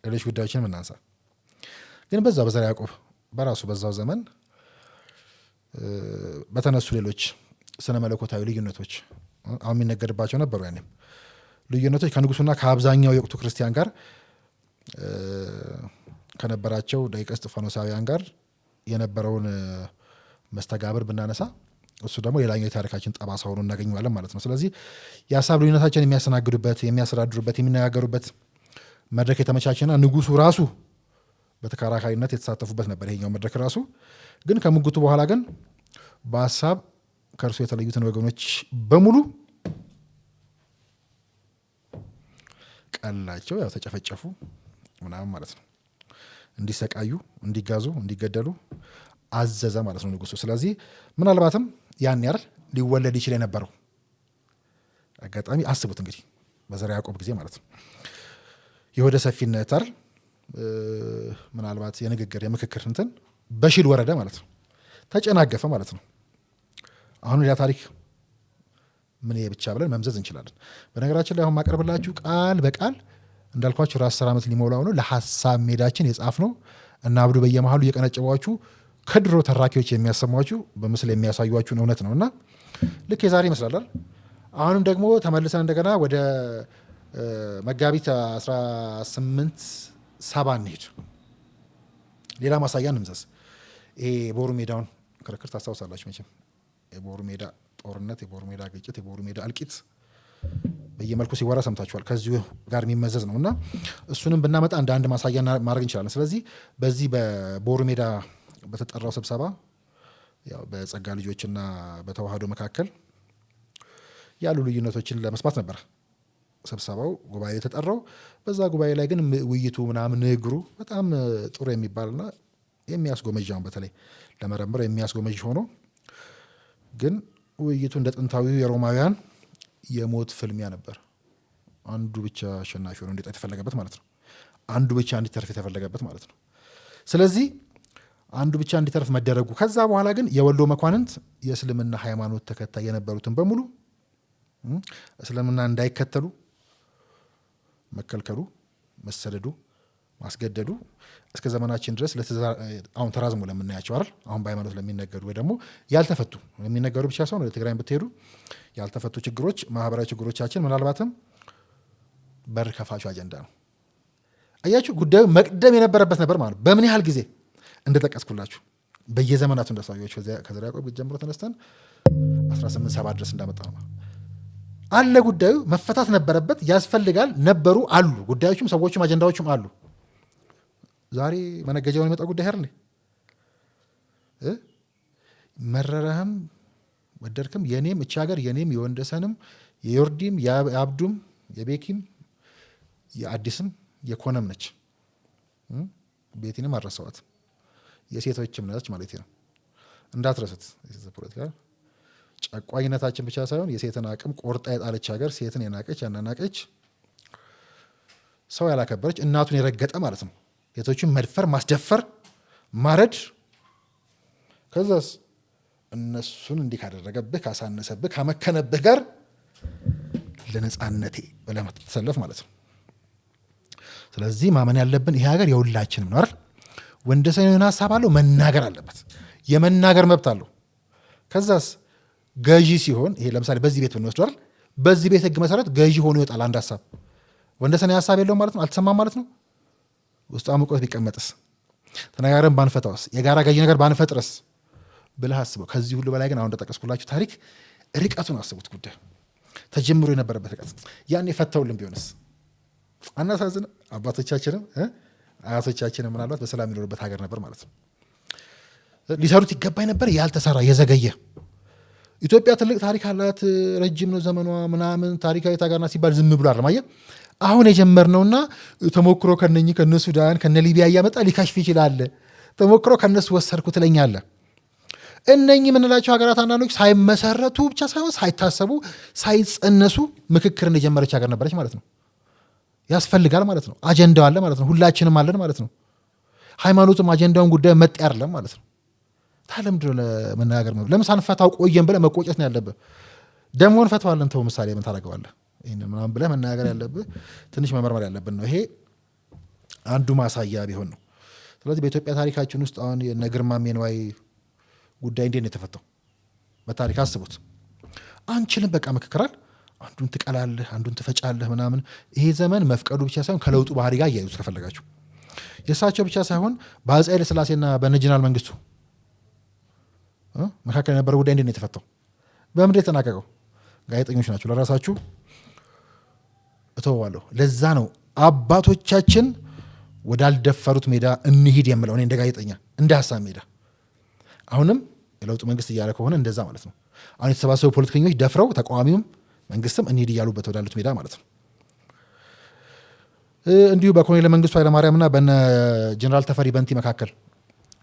ሌሎች ጉዳዮችን እናንሳ። ግን በዛ በዘርዓ ያዕቆብ በራሱ በዛው ዘመን በተነሱ ሌሎች ስነ መለኮታዊ ልዩነቶች አሁን የሚነገርባቸው ነበሩ። ያኔም ልዩነቶች ከንጉሱና ከአብዛኛው የወቅቱ ክርስቲያን ጋር ከነበራቸው ደቂቀ እስጢፋኖሳውያን ጋር የነበረውን መስተጋብር ብናነሳ እሱ ደግሞ ሌላኛው የታሪካችን ጠባሳ ሆኖ እናገኘዋለን ማለት ነው። ስለዚህ የሀሳብ ልዩነታቸውን የሚያስተናግዱበት፣ የሚያስተዳድሩበት፣ የሚነጋገሩበት መድረክ የተመቻቸና ንጉሱ ራሱ በተከራካሪነት የተሳተፉበት ነበር ይሄኛው መድረክ ራሱ። ግን ከምጉቱ በኋላ ግን በሀሳብ ከእርሱ የተለዩትን ወገኖች በሙሉ ቀላቸው፣ ያው ተጨፈጨፉ ምናምን ማለት ነው። እንዲሰቃዩ፣ እንዲጋዙ፣ እንዲገደሉ አዘዘ ማለት ነው ንጉሱ። ስለዚህ ምናልባትም ያን ያህል ሊወለድ ይችል የነበረው አጋጣሚ አስቡት እንግዲህ በዘርዓ ያዕቆብ ጊዜ ማለት ነው። የወደ ሰፊነት አይደል ምናልባት የንግግር የምክክር እንትን በሽል ወረደ ማለት ነው። ተጨናገፈ ማለት ነው። አሁን ያ ታሪክ ምን ብቻ ብለን መምዘዝ እንችላለን። በነገራችን ላይ አሁን ማቀርብላችሁ ቃል በቃል እንዳልኳችሁ 10 ዓመት ሊሞላው ነው። ለሀሳብ ሜዳችን የጻፍ ነው እና አብዱ በየመሃሉ እየቀነጨቧችሁ ከድሮ ተራኪዎች የሚያሰሟችሁ በምስል የሚያሳዩአችሁን እውነት ነው እና ልክ የዛሬ ይመስላል። አሁንም ደግሞ ተመልሰን እንደገና ወደ መጋቢት 1870 እንሄድ። ሌላ ማሳያ እንምዘዝ። ይሄ የቦሩ ሜዳውን ክርክር ታስታውሳላችሁ መቼም። የቦሩ ሜዳ ጦርነት፣ የቦሩ ሜዳ ግጭት፣ የቦሩ ሜዳ እልቂት በየመልኩ ሲወራ ሰምታችኋል። ከዚሁ ጋር የሚመዘዝ ነው እና እሱንም ብናመጣ እንደ አንድ ማሳያ ማድረግ እንችላለን። ስለዚህ በዚህ በቦሩ ሜዳ በተጠራው ስብሰባ ያው በጸጋ ልጆችና በተዋህዶ መካከል ያሉ ልዩነቶችን ለመስማት ነበር ስብሰባው ጉባኤ የተጠራው። በዛ ጉባኤ ላይ ግን ውይይቱ ምናምን ንግግሩ በጣም ጥሩ የሚባልና የሚያስጎመዣውን በተለይ ለመረምር የሚያስጎመዥ ሆኖ ግን ውይይቱ እንደ ጥንታዊ የሮማውያን የሞት ፍልሚያ ነበር። አንዱ ብቻ አሸናፊ ሆኖ እንዲወጣ የተፈለገበት ማለት ነው። አንዱ ብቻ እንዲተርፍ የተፈለገበት ማለት ነው። ስለዚህ አንዱ ብቻ እንዲተርፍ መደረጉ፣ ከዛ በኋላ ግን የወሎ መኳንንት የእስልምና ሃይማኖት ተከታይ የነበሩትን በሙሉ እስልምና እንዳይከተሉ መከልከሉ፣ መሰደዱ፣ ማስገደዱ እስከ ዘመናችን ድረስ አሁን ተራዝሞ ለምናያቸው አይደል አሁን በሃይማኖት ለሚነገሩ ወይ ደግሞ ያልተፈቱ የሚነገሩ ብቻ ሳይሆን ወደ ትግራይ ብትሄዱ ያልተፈቱ ችግሮች፣ ማህበራዊ ችግሮቻችን ምናልባትም በር ከፋቹ አጀንዳ ነው። አያችሁ ጉዳዩ መቅደም የነበረበት ነበር ማለት ነው። በምን ያህል ጊዜ እንደጠቀስኩላችሁ በየዘመናቱ እንዳሳየዎች ከዘርዓ ያዕቆብ ጀምሮ ተነስተን 1870 ድረስ እንዳመጣ ነው። አለ ጉዳዩ መፈታት ነበረበት፣ ያስፈልጋል፣ ነበሩ፣ አሉ ጉዳዮችም ሰዎችም አጀንዳዎችም አሉ። ዛሬ መነገጃውን የመጣ ጉዳይ አይደል? መረረህም ወደድክም የኔም እቺ ሀገር የኔም የወንደሰንም የዮርዲም የአብዱም የቤኪም የአዲስም የኮነም ነች። ቤቲንም አረሰዋት የሴቶችም ነች ማለት ነው። እንዳትረሱት። ፖለቲካ ጨቋኝነታችን ብቻ ሳይሆን የሴትን አቅም ቆርጣ የጣለች ሀገር፣ ሴትን የናቀች ያናናቀች፣ ሰው ያላከበረች፣ እናቱን የረገጠ ማለት ነው። ሴቶችን መድፈር፣ ማስደፈር፣ ማረድ። ከዛስ እነሱን እንዲህ ካደረገብህ፣ ካሳነሰብህ፣ ካመከነብህ ጋር ለነጻነቴ ብለህ ተሰለፍ ማለት ነው። ስለዚህ ማመን ያለብን ይሄ ሀገር የሁላችንም ነው አይደል? ወንደሰን የሆነ ሀሳብ አለው፣ መናገር አለበት፣ የመናገር መብት አለው። ከዛስ ገዢ ሲሆን ይሄ ለምሳሌ በዚህ ቤት ብንወስዱ አይደል? በዚህ ቤት ህግ መሰረት ገዢ ሆኖ ይወጣል አንድ ሀሳብ። ወንደሰን ሀሳብ የለውም ማለት ነው፣ አልተሰማም ማለት ነው። ውስጡ አሙቆት ቢቀመጥስ፣ ተነጋግረን ባንፈታውስ፣ የጋራ ገዢ ነገር ባንፈጥርስ ብለህ አስበው። ከዚህ ሁሉ በላይ ግን አሁን እንደጠቀስኩላችሁ ታሪክ ርቀቱን አስቡት። ጉዳይ ተጀምሮ የነበረበት ርቀት ያን የፈተውልን ቢሆንስ? አናሳዝን? አባቶቻችንም አያቶቻችንም ምናልባት በሰላም የሚኖሩበት ሀገር ነበር ማለት ነው። ሊሰሩት ይገባኝ ነበር፣ ያልተሰራ የዘገየ። ኢትዮጵያ ትልቅ ታሪክ አላት፣ ረጅም ነው ዘመኗ ምናምን፣ ታሪካዊ ሀገር ናት ሲባል ዝም ብሎ አይደለም። አየህ አሁን የጀመርነውና ተሞክሮ ከነኚህ ከነ ሱዳን ከነ ሊቢያ እያመጣ ሊካሽፍ ይችላል። ተሞክሮ ከነሱ ወሰድኩ ትለኛለህ። እነኚህ የምንላቸው ሀገራት አንዳንዶች ሳይመሰረቱ ብቻ ሳይሆን ሳይታሰቡ ሳይጸነሱ ምክክር እንደጀመረች ሀገር ነበረች ማለት ነው። ያስፈልጋል ማለት ነው። አጀንዳው አለ ማለት ነው። ሁላችንም አለን ማለት ነው። ሃይማኖቱም አጀንዳውን ጉዳይ መጤ አይደለም ማለት ነው። ታለምድሮ ለመናገር ነው። ለምን ሳንፈታው ቆየን ብለህ መቆጨት ነው ያለብህ። ደሞን ፈተዋለን ተው ምሳሌ ምን ታደርገዋለህ? ይሄን ምናምን ብለህ መናገር ያለብህ ትንሽ መመርመር ያለብን ነው። ይሄ አንዱ ማሳያ ቢሆን ነው። ስለዚህ በኢትዮጵያ ታሪካችን ውስጥ አሁን የነ ግርማሜ ነዋይ ጉዳይ እንዴት ነው የተፈታው? በታሪክ አስቡት። አንችልም በቃ ምክክራል። አንዱን ትቀላለህ፣ አንዱን ትፈጫለህ ምናምን። ይሄ ዘመን መፍቀዱ ብቻ ሳይሆን ከለውጡ ባህሪ ጋር እያዩት ከፈለጋችሁ የእሳቸው ብቻ ሳይሆን በአፄ ኃይለ ሥላሴና በጀነራል መንግስቱ መካከል የነበረ ጉዳይ እንዴት ነው የተፈታው? በምንድን የተጠናቀቀው? ጋዜጠኞች ናቸው። ለራሳችሁ እተዋለሁ። ለዛ ነው አባቶቻችን ወዳልደፈሩት ሜዳ እንሂድ የምለው እኔ እንደ ጋዜጠኛ እንደ ሀሳብ ሜዳ። አሁንም የለውጡ መንግስት እያለ ከሆነ እንደዛ ማለት ነው። አሁን የተሰባሰቡ ፖለቲከኞች ደፍረው ተቃዋሚውም መንግስትም እንሂድ እያሉበት ወዳሉት ሜዳ ማለት ነው። እንዲሁ በኮሎኔል መንግስቱ ኃይለማርያምና በነ ጀነራል ተፈሪ በንቲ መካከል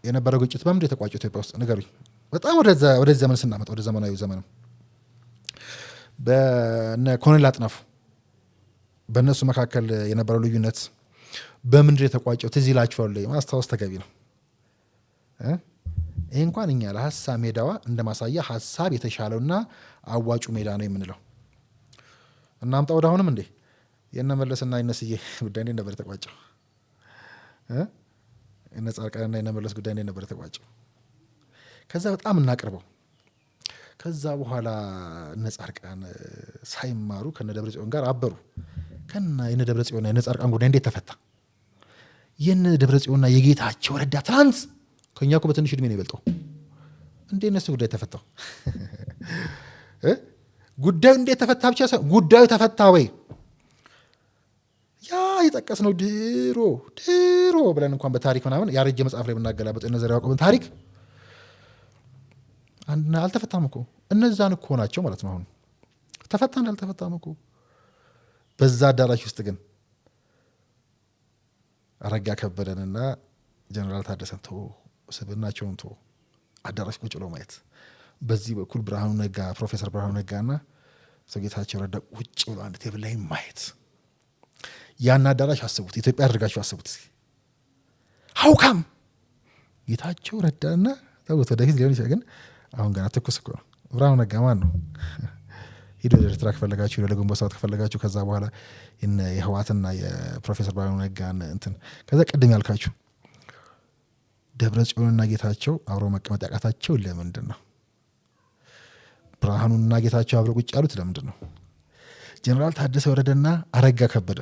የነበረው ግጭት በምንድን የተቋጨው ኢትዮጵያ ውስጥ ንገሩኝ። በጣም ወደዚህ ዘመን ስናመጣ ወደ ዘመናዊ ዘመንም በነ ኮሎኔል አጥናፉ በእነሱ መካከል የነበረው ልዩነት በምንድን የተቋጨው ትዝ ይላችኋል? ማስታወስ ተገቢ ነው። ይህ እንኳን እኛ ለሀሳብ ሜዳዋ እንደ ማሳያ ሀሳብ የተሻለውና አዋጩ ሜዳ ነው የምንለው። እናምጣ ወደ አሁንም እንዴ የነ መለስና የነስዬ ጉዳይ እንዴት ነበር የተቋጨው? የነ ጻድቃንና የነ መለስ ጉዳይ እንዴት ነበር የተቋጨው? ከዛ በጣም እናቅርበው። ከዛ በኋላ እነ ጻድቃን ሳይማሩ ከነ ደብረጽዮን ጋር አበሩ። የነ ደብረጽዮንና የነ ጻድቃን ጉዳይ እንዴት ተፈታ? የነ ደብረጽዮንና የጌታቸው ረዳ ትናንት ከኛ እኮ በትንሽ እድሜ ነው የበልጠው። እንዴት እነሱ ጉዳይ ተፈታው? ጉዳዩ እንዴት ተፈታ ብቻ ሳይሆን ጉዳዩ ተፈታ ወይ? ያ የጠቀስነው ድሮ ብለን እንኳን በታሪክ ምናምን ያረጀ መጽሐፍ ላይ ብናገላበጥ እነ ዘርዓ ያዕቆብን ታሪክ አልተፈታም እኮ እነዛን እኮ ናቸው ማለት ነው። አሁን ተፈታ እንዳልተፈታም እኮ በዛ አዳራሽ ውስጥ ግን አረጋ ከበደንና ጀነራል ታደሰን ስብናቸውን አዳራሽ ቁጭ ብሎ ማየት፣ በዚህ በኩል ብርሃኑ ነጋ ፕሮፌሰር ብርሃኑ ነጋና ሰው ጌታቸው ረዳ ቁጭ ብሎ አንድ ቴብል ላይ ማየት፣ ያን አዳራሽ አስቡት። ኢትዮጵያ አድርጋችሁ አስቡት። ሀውካም ጌታቸው ረዳና ታውት ወደፊት ሊሆን ይችላል፣ ግን አሁን ገና ትኩስ እኮ ነው። ብርሃኑ ነጋ ማን ነው? ሂዶ ኤርትራ ከፈለጋችሁ ሂዶ ለግንቦት ሰባት ከፈለጋችሁ ከዛ በኋላ የህዋትና የፕሮፌሰር ብርሃኑ ነጋን እንትን ከዛ ቅድም ያልካችሁ ደብረ ጽዮንና ጌታቸው አብረው መቀመጥ ያቃታቸው ለምንድን ነው? ብርሃኑና ጌታቸው አብረው ቁጭ ያሉት ለምንድን ነው? ጀነራል ታደሰ ወረደና አረጋ ከበደ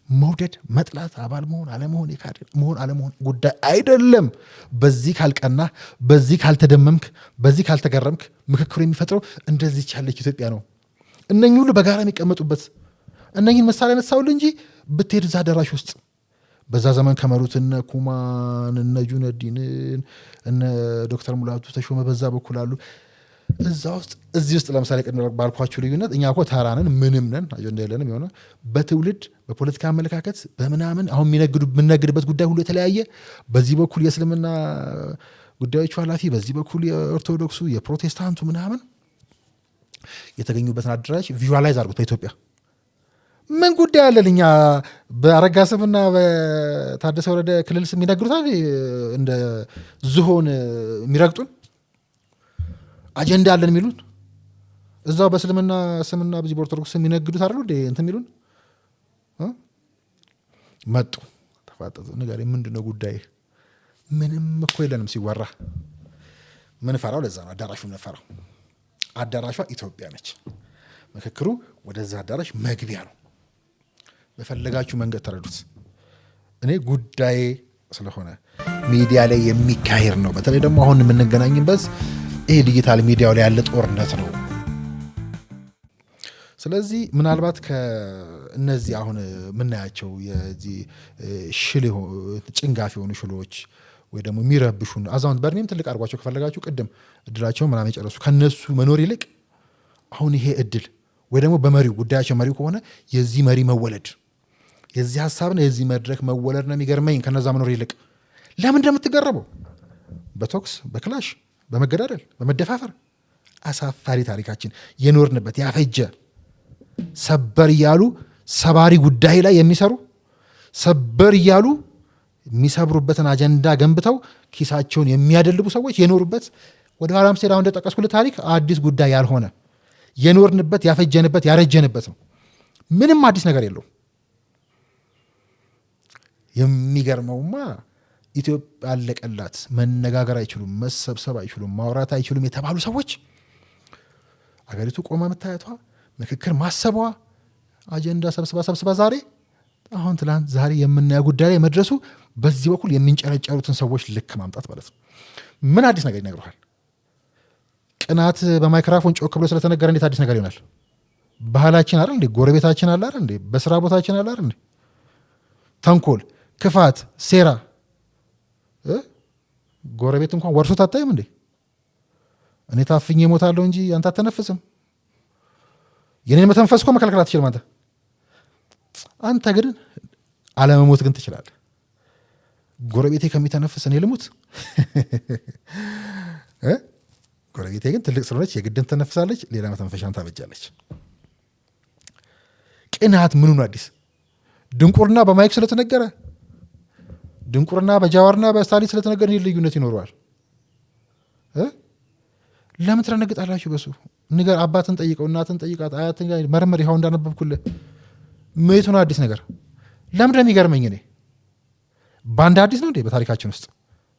መውደድ መጥላት አባል መሆን አለመሆን የካድን መሆን አለመሆን ጉዳይ አይደለም። በዚህ ካልቀና፣ በዚህ ካልተደመምክ፣ በዚህ ካልተገረምክ ምክክሩ የሚፈጥረው እንደዚህ ያለች ኢትዮጵያ ነው። እነኚህ ሁሉ በጋራ የሚቀመጡበት እነኚህን መሳሪያ ነሳውል እንጂ ብትሄድ እዛ አዳራሽ ውስጥ በዛ ዘመን ከመሩት እነ ኩማን እነ ጁነዲንን እነ ዶክተር ሙላቱ ተሾመ በዛ በኩል አሉ። እዛ ውስጥ እዚህ ውስጥ ለምሳሌ ባልኳችሁ ልዩነት እኛ እኮ ተራንን ምንም ነን አጀንዳ የለንም። የሆነ በትውልድ በፖለቲካ አመለካከት በምናምን አሁን የምንነግድበት ጉዳይ ሁሉ የተለያየ። በዚህ በኩል የእስልምና ጉዳዮቹ ኃላፊ፣ በዚህ በኩል የኦርቶዶክሱ የፕሮቴስታንቱ ምናምን የተገኙበትን አዳራሽ ቪዥዋላይዝ አድርጉት። በኢትዮጵያ ምን ጉዳይ አለን እኛ? በአረጋ ስምና በታደሰ ወረደ ክልል ስም ይነግሩታል እንደ ዝሆን የሚረግጡን አጀንዳ አለን የሚሉን እዛው በእስልምና ስምና በዚህ በኦርቶዶክስ ስም የሚነግዱት አይደሉ እንዴ እንትን የሚሉን መጡ ተፋጠጡ። ንገረኝ ምንድነው ጉዳይ? ምንም እኮ የለንም ሲወራ ምን ፈራው? ለዛ ነው አዳራሹ ምን ፈራው? አዳራሿ ኢትዮጵያ ነች። ምክክሩ ወደዛ አዳራሽ መግቢያ ነው። በፈለጋችሁ መንገድ ተረዱት። እኔ ጉዳይ ስለሆነ ሚዲያ ላይ የሚካሄድ ነው። በተለይ ደግሞ አሁን የምንገናኝበት ይሄ ዲጂታል ሚዲያው ላይ ያለ ጦርነት ነው። ስለዚህ ምናልባት ከእነዚህ አሁን የምናያቸው የዚህ ሽል ጭንጋፍ የሆኑ ሽሎች ወይ ደግሞ የሚረብሹን አዛውንት በእድሜም ትልቅ አድርጓቸው ከፈለጋችሁ ቅድም እድላቸውን ምናምን የጨረሱ ከነሱ መኖር ይልቅ አሁን ይሄ እድል ወይ ደግሞ በመሪው ጉዳያቸው መሪው ከሆነ የዚህ መሪ መወለድ የዚህ ሀሳብና የዚህ መድረክ መወለድ ነው የሚገርመኝ ከነዛ መኖር ይልቅ። ለምን እንደምትገረበው በቶክስ በክላሽ በመገዳደል በመደፋፈር አሳፋሪ ታሪካችን የኖርንበት ያፈጀ ሰበር እያሉ ሰባሪ ጉዳይ ላይ የሚሰሩ ሰበር እያሉ የሚሰብሩበትን አጀንዳ ገንብተው ኪሳቸውን የሚያደልቡ ሰዎች የኖሩበት ወደ ኋላም ስሄድ አሁን እንደጠቀስኩልህ ታሪክ አዲስ ጉዳይ ያልሆነ የኖርንበት ያፈጀንበት ያረጀንበት ነው። ምንም አዲስ ነገር የለውም። የሚገርመውማ ኢትዮጵያ አለቀላት፣ መነጋገር አይችሉም፣ መሰብሰብ አይችሉም፣ ማውራት አይችሉም የተባሉ ሰዎች አገሪቱ ቆማ መታየቷ ምክክር ማሰቧ አጀንዳ ሰብስባ ዛሬ አሁን ትላንት ዛሬ የምናየው ጉዳይ ላይ መድረሱ በዚህ በኩል የሚንጨረጨሩትን ሰዎች ልክ ማምጣት ማለት ነው። ምን አዲስ ነገር ይነግሩሃል? ቅናት በማይክራፎን ጮክ ብሎ ስለተነገረ እንዴት አዲስ ነገር ይሆናል? ባህላችን አይደል እንዴ? ጎረቤታችን አለ አይደል እንዴ? በስራ ቦታችን አለ አይደል እንዴ? ተንኮል፣ ክፋት፣ ሴራ ጎረቤት እንኳን ወርሶት አታይም እንዴ? እኔ ታፍኜ እሞታለሁ እንጂ አንተ አትተነፍስም። የኔን መተንፈስ እኮ መከልከል አትችልም አንተ ግን አለመሞት ግን ትችላለህ። ጎረቤቴ ከሚተነፍስ እኔ ልሙት? ጎረቤቴ ግን ትልቅ ስለሆነች የግድን ትተነፍሳለች፣ ሌላ መተንፈሻን ታበጃለች። ቅናት ምኑ ነው አዲስ? ድንቁርና በማይክ ስለተነገረ ድንቁርና በጃዋርና በስታሊን ስለተነገረ ልዩነት ይኖረዋል? ለምን ትረነግጣላችሁ? በሱ ንገር። አባትን ጠይቀው፣ እናትን ጠይቃት፣ አያትን መርምር። ይኸው እንዳነበብኩልህ ምቱን አዲስ ነገር ለምን እንደሚገርመኝ እኔ ባንዳ አዲስ ነው እንዴ በታሪካችን ውስጥ?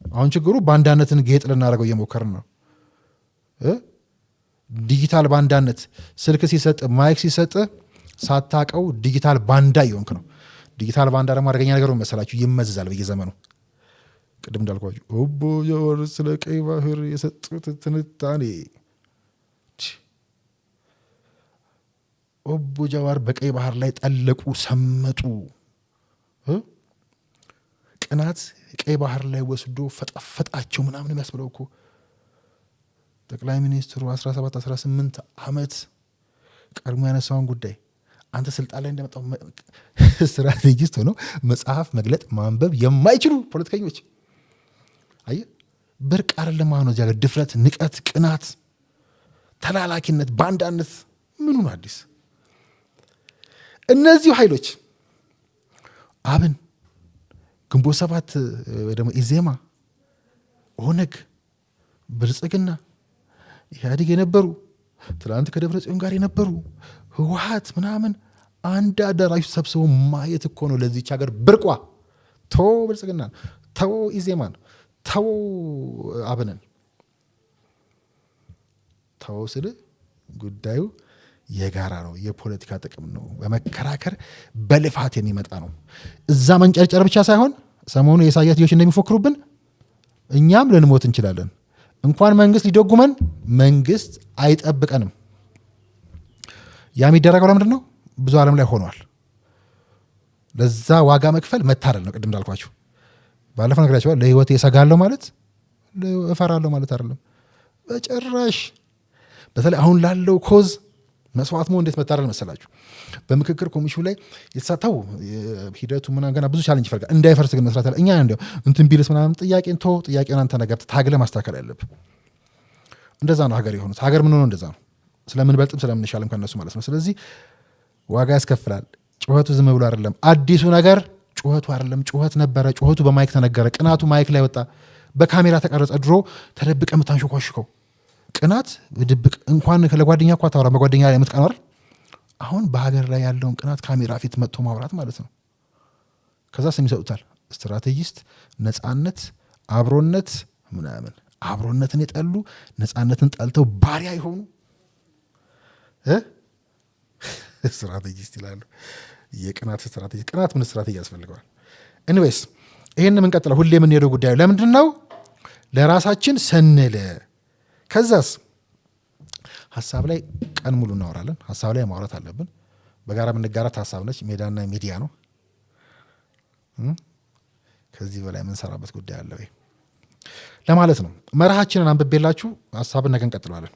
አሁን ችግሩ ባንዳነትን ጌጥ ልናደርገው እየሞከርን ነው። ዲጂታል ባንዳነት ስልክ ሲሰጥ ማይክ ሲሰጥ ሳታቀው ዲጂታል ባንዳ እየሆንክ ነው። ዲጂታል ባንዳ ደግሞ አደገኛ ነገር መሰላችሁ ይመዝዛል በየዘመኑ። ቅድም እንዳልኳችሁ ኦቦ ጃዋር ስለ ቀይ ባህር የሰጡት ትንታኔ ኦቦ ጃዋር በቀይ ባህር ላይ ጠለቁ ሰመጡ። ቅናት ቀይ ባህር ላይ ወስዶ ፈጣፈጣቸው ምናምን የሚያስብለው እኮ ጠቅላይ ሚኒስትሩ 17-18 ዓመት ቀድሞ ያነሳውን ጉዳይ አንተ ስልጣን ላይ እንደመጣው ስትራቴጂስት ሆነው መጽሐፍ መግለጥ ማንበብ የማይችሉ ፖለቲከኞች አየህ፣ ብርቅ አይደለም። አሁን እዚያ ጋር ድፍረት፣ ንቀት፣ ቅናት፣ ተላላኪነት፣ ባንዳነት ምኑ ነው አዲስ? እነዚሁ ኃይሎች አብን፣ ግንቦት ሰባት ወይ ደግሞ ኢዜማ፣ ኦነግ፣ ብልጽግና፣ ኢህአዴግ የነበሩ ትላንት ከደብረ ጽዮን ጋር የነበሩ ህወሓት ምናምን አንድ አዳራሽ ሰብስበው ማየት እኮ ነው ለዚች ሀገር ብርቋ። ተው ብልጽግናን፣ ተው ኢዜማን፣ ተው አብንን፣ ተው ስል ጉዳዩ የጋራ ነው፣ የፖለቲካ ጥቅም ነው፣ በመከራከር በልፋት የሚመጣ ነው። እዛ መንጨርጨር ብቻ ሳይሆን ሰሞኑ የኢሳያስ ልጆች እንደሚፎክሩብን እኛም ልንሞት እንችላለን። እንኳን መንግስት ሊደጉመን መንግስት አይጠብቀንም። ያ የሚደረገው ለምንድን ነው? ብዙ ዓለም ላይ ሆኗል። ለዛ ዋጋ መክፈል መታደል ነው። ቅድም እንዳልኳችሁ ባለፈው ነግራችኋል። ለህይወቴ እሰጋለሁ ማለት እፈራለሁ ማለት አይደለም በጭራሽ። በተለይ አሁን ላለው ኮዝ መስዋዕት መሆን እንዴት መታደል መሰላችሁ? በምክክር ኮሚሽኑ ላይ የተሳተው ሂደቱ ምናምን ገና ብዙ ቻሌንጅ ይፈልጋል። እንዳይፈርስ ግን መስራት ያለ እኛ እንዲያው እንትን ቢልስ ምናምን ጥያቄን አንተ ነገር ታግለ ማስተካከል ያለብህ። እንደዛ ነው ሀገር የሆኑት። ሀገር ምን ሆነው እንደዛ ነው። ስለምንበልጥም ስለምንሻልም ከነሱ ማለት ነው። ስለዚህ ዋጋ ያስከፍላል። ጩኸቱ ዝም ብሎ አይደለም። አዲሱ ነገር ጩኸቱ አይደለም። ጩኸት ነበረ። ጩኸቱ በማይክ ተነገረ። ቅናቱ ማይክ ላይ ወጣ፣ በካሜራ ተቀረጸ። ድሮ ተደብቀ የምታንሾኳሽከው ቅናት ድብቅ እንኳን ለጓደኛ እኳ ታወራ በጓደኛ ላይ የምትቀኗር። አሁን በሀገር ላይ ያለውን ቅናት ካሜራ ፊት መጥቶ ማውራት ማለት ነው። ከዛ ስም ይሰጡታል። ስትራቴጂስት፣ ነፃነት፣ አብሮነት ምናምን። አብሮነትን የጠሉ ነፃነትን ጠልተው ባሪያ የሆኑ ስትራቴጂስት ይላሉ። የቅናት ስትራቴጂ። ቅናት ምን ስትራቴጂ ያስፈልገዋል? ኤኒዌይስ ይህን የምንቀጥለው ሁሌ የምንሄደው ጉዳዩ ለምንድን ነው? ለራሳችን ስንል። ከዛስ ሀሳብ ላይ ቀን ሙሉ እናወራለን። ሀሳብ ላይ ማውራት አለብን። በጋራ የምንጋራት ሀሳብ ነች። ሜዳና ሚዲያ ነው። ከዚህ በላይ የምንሰራበት ጉዳይ አለ ወይ ለማለት ነው። መርሃችንን አንብቤላችሁ ሀሳብን ነገ እንቀጥለዋለን።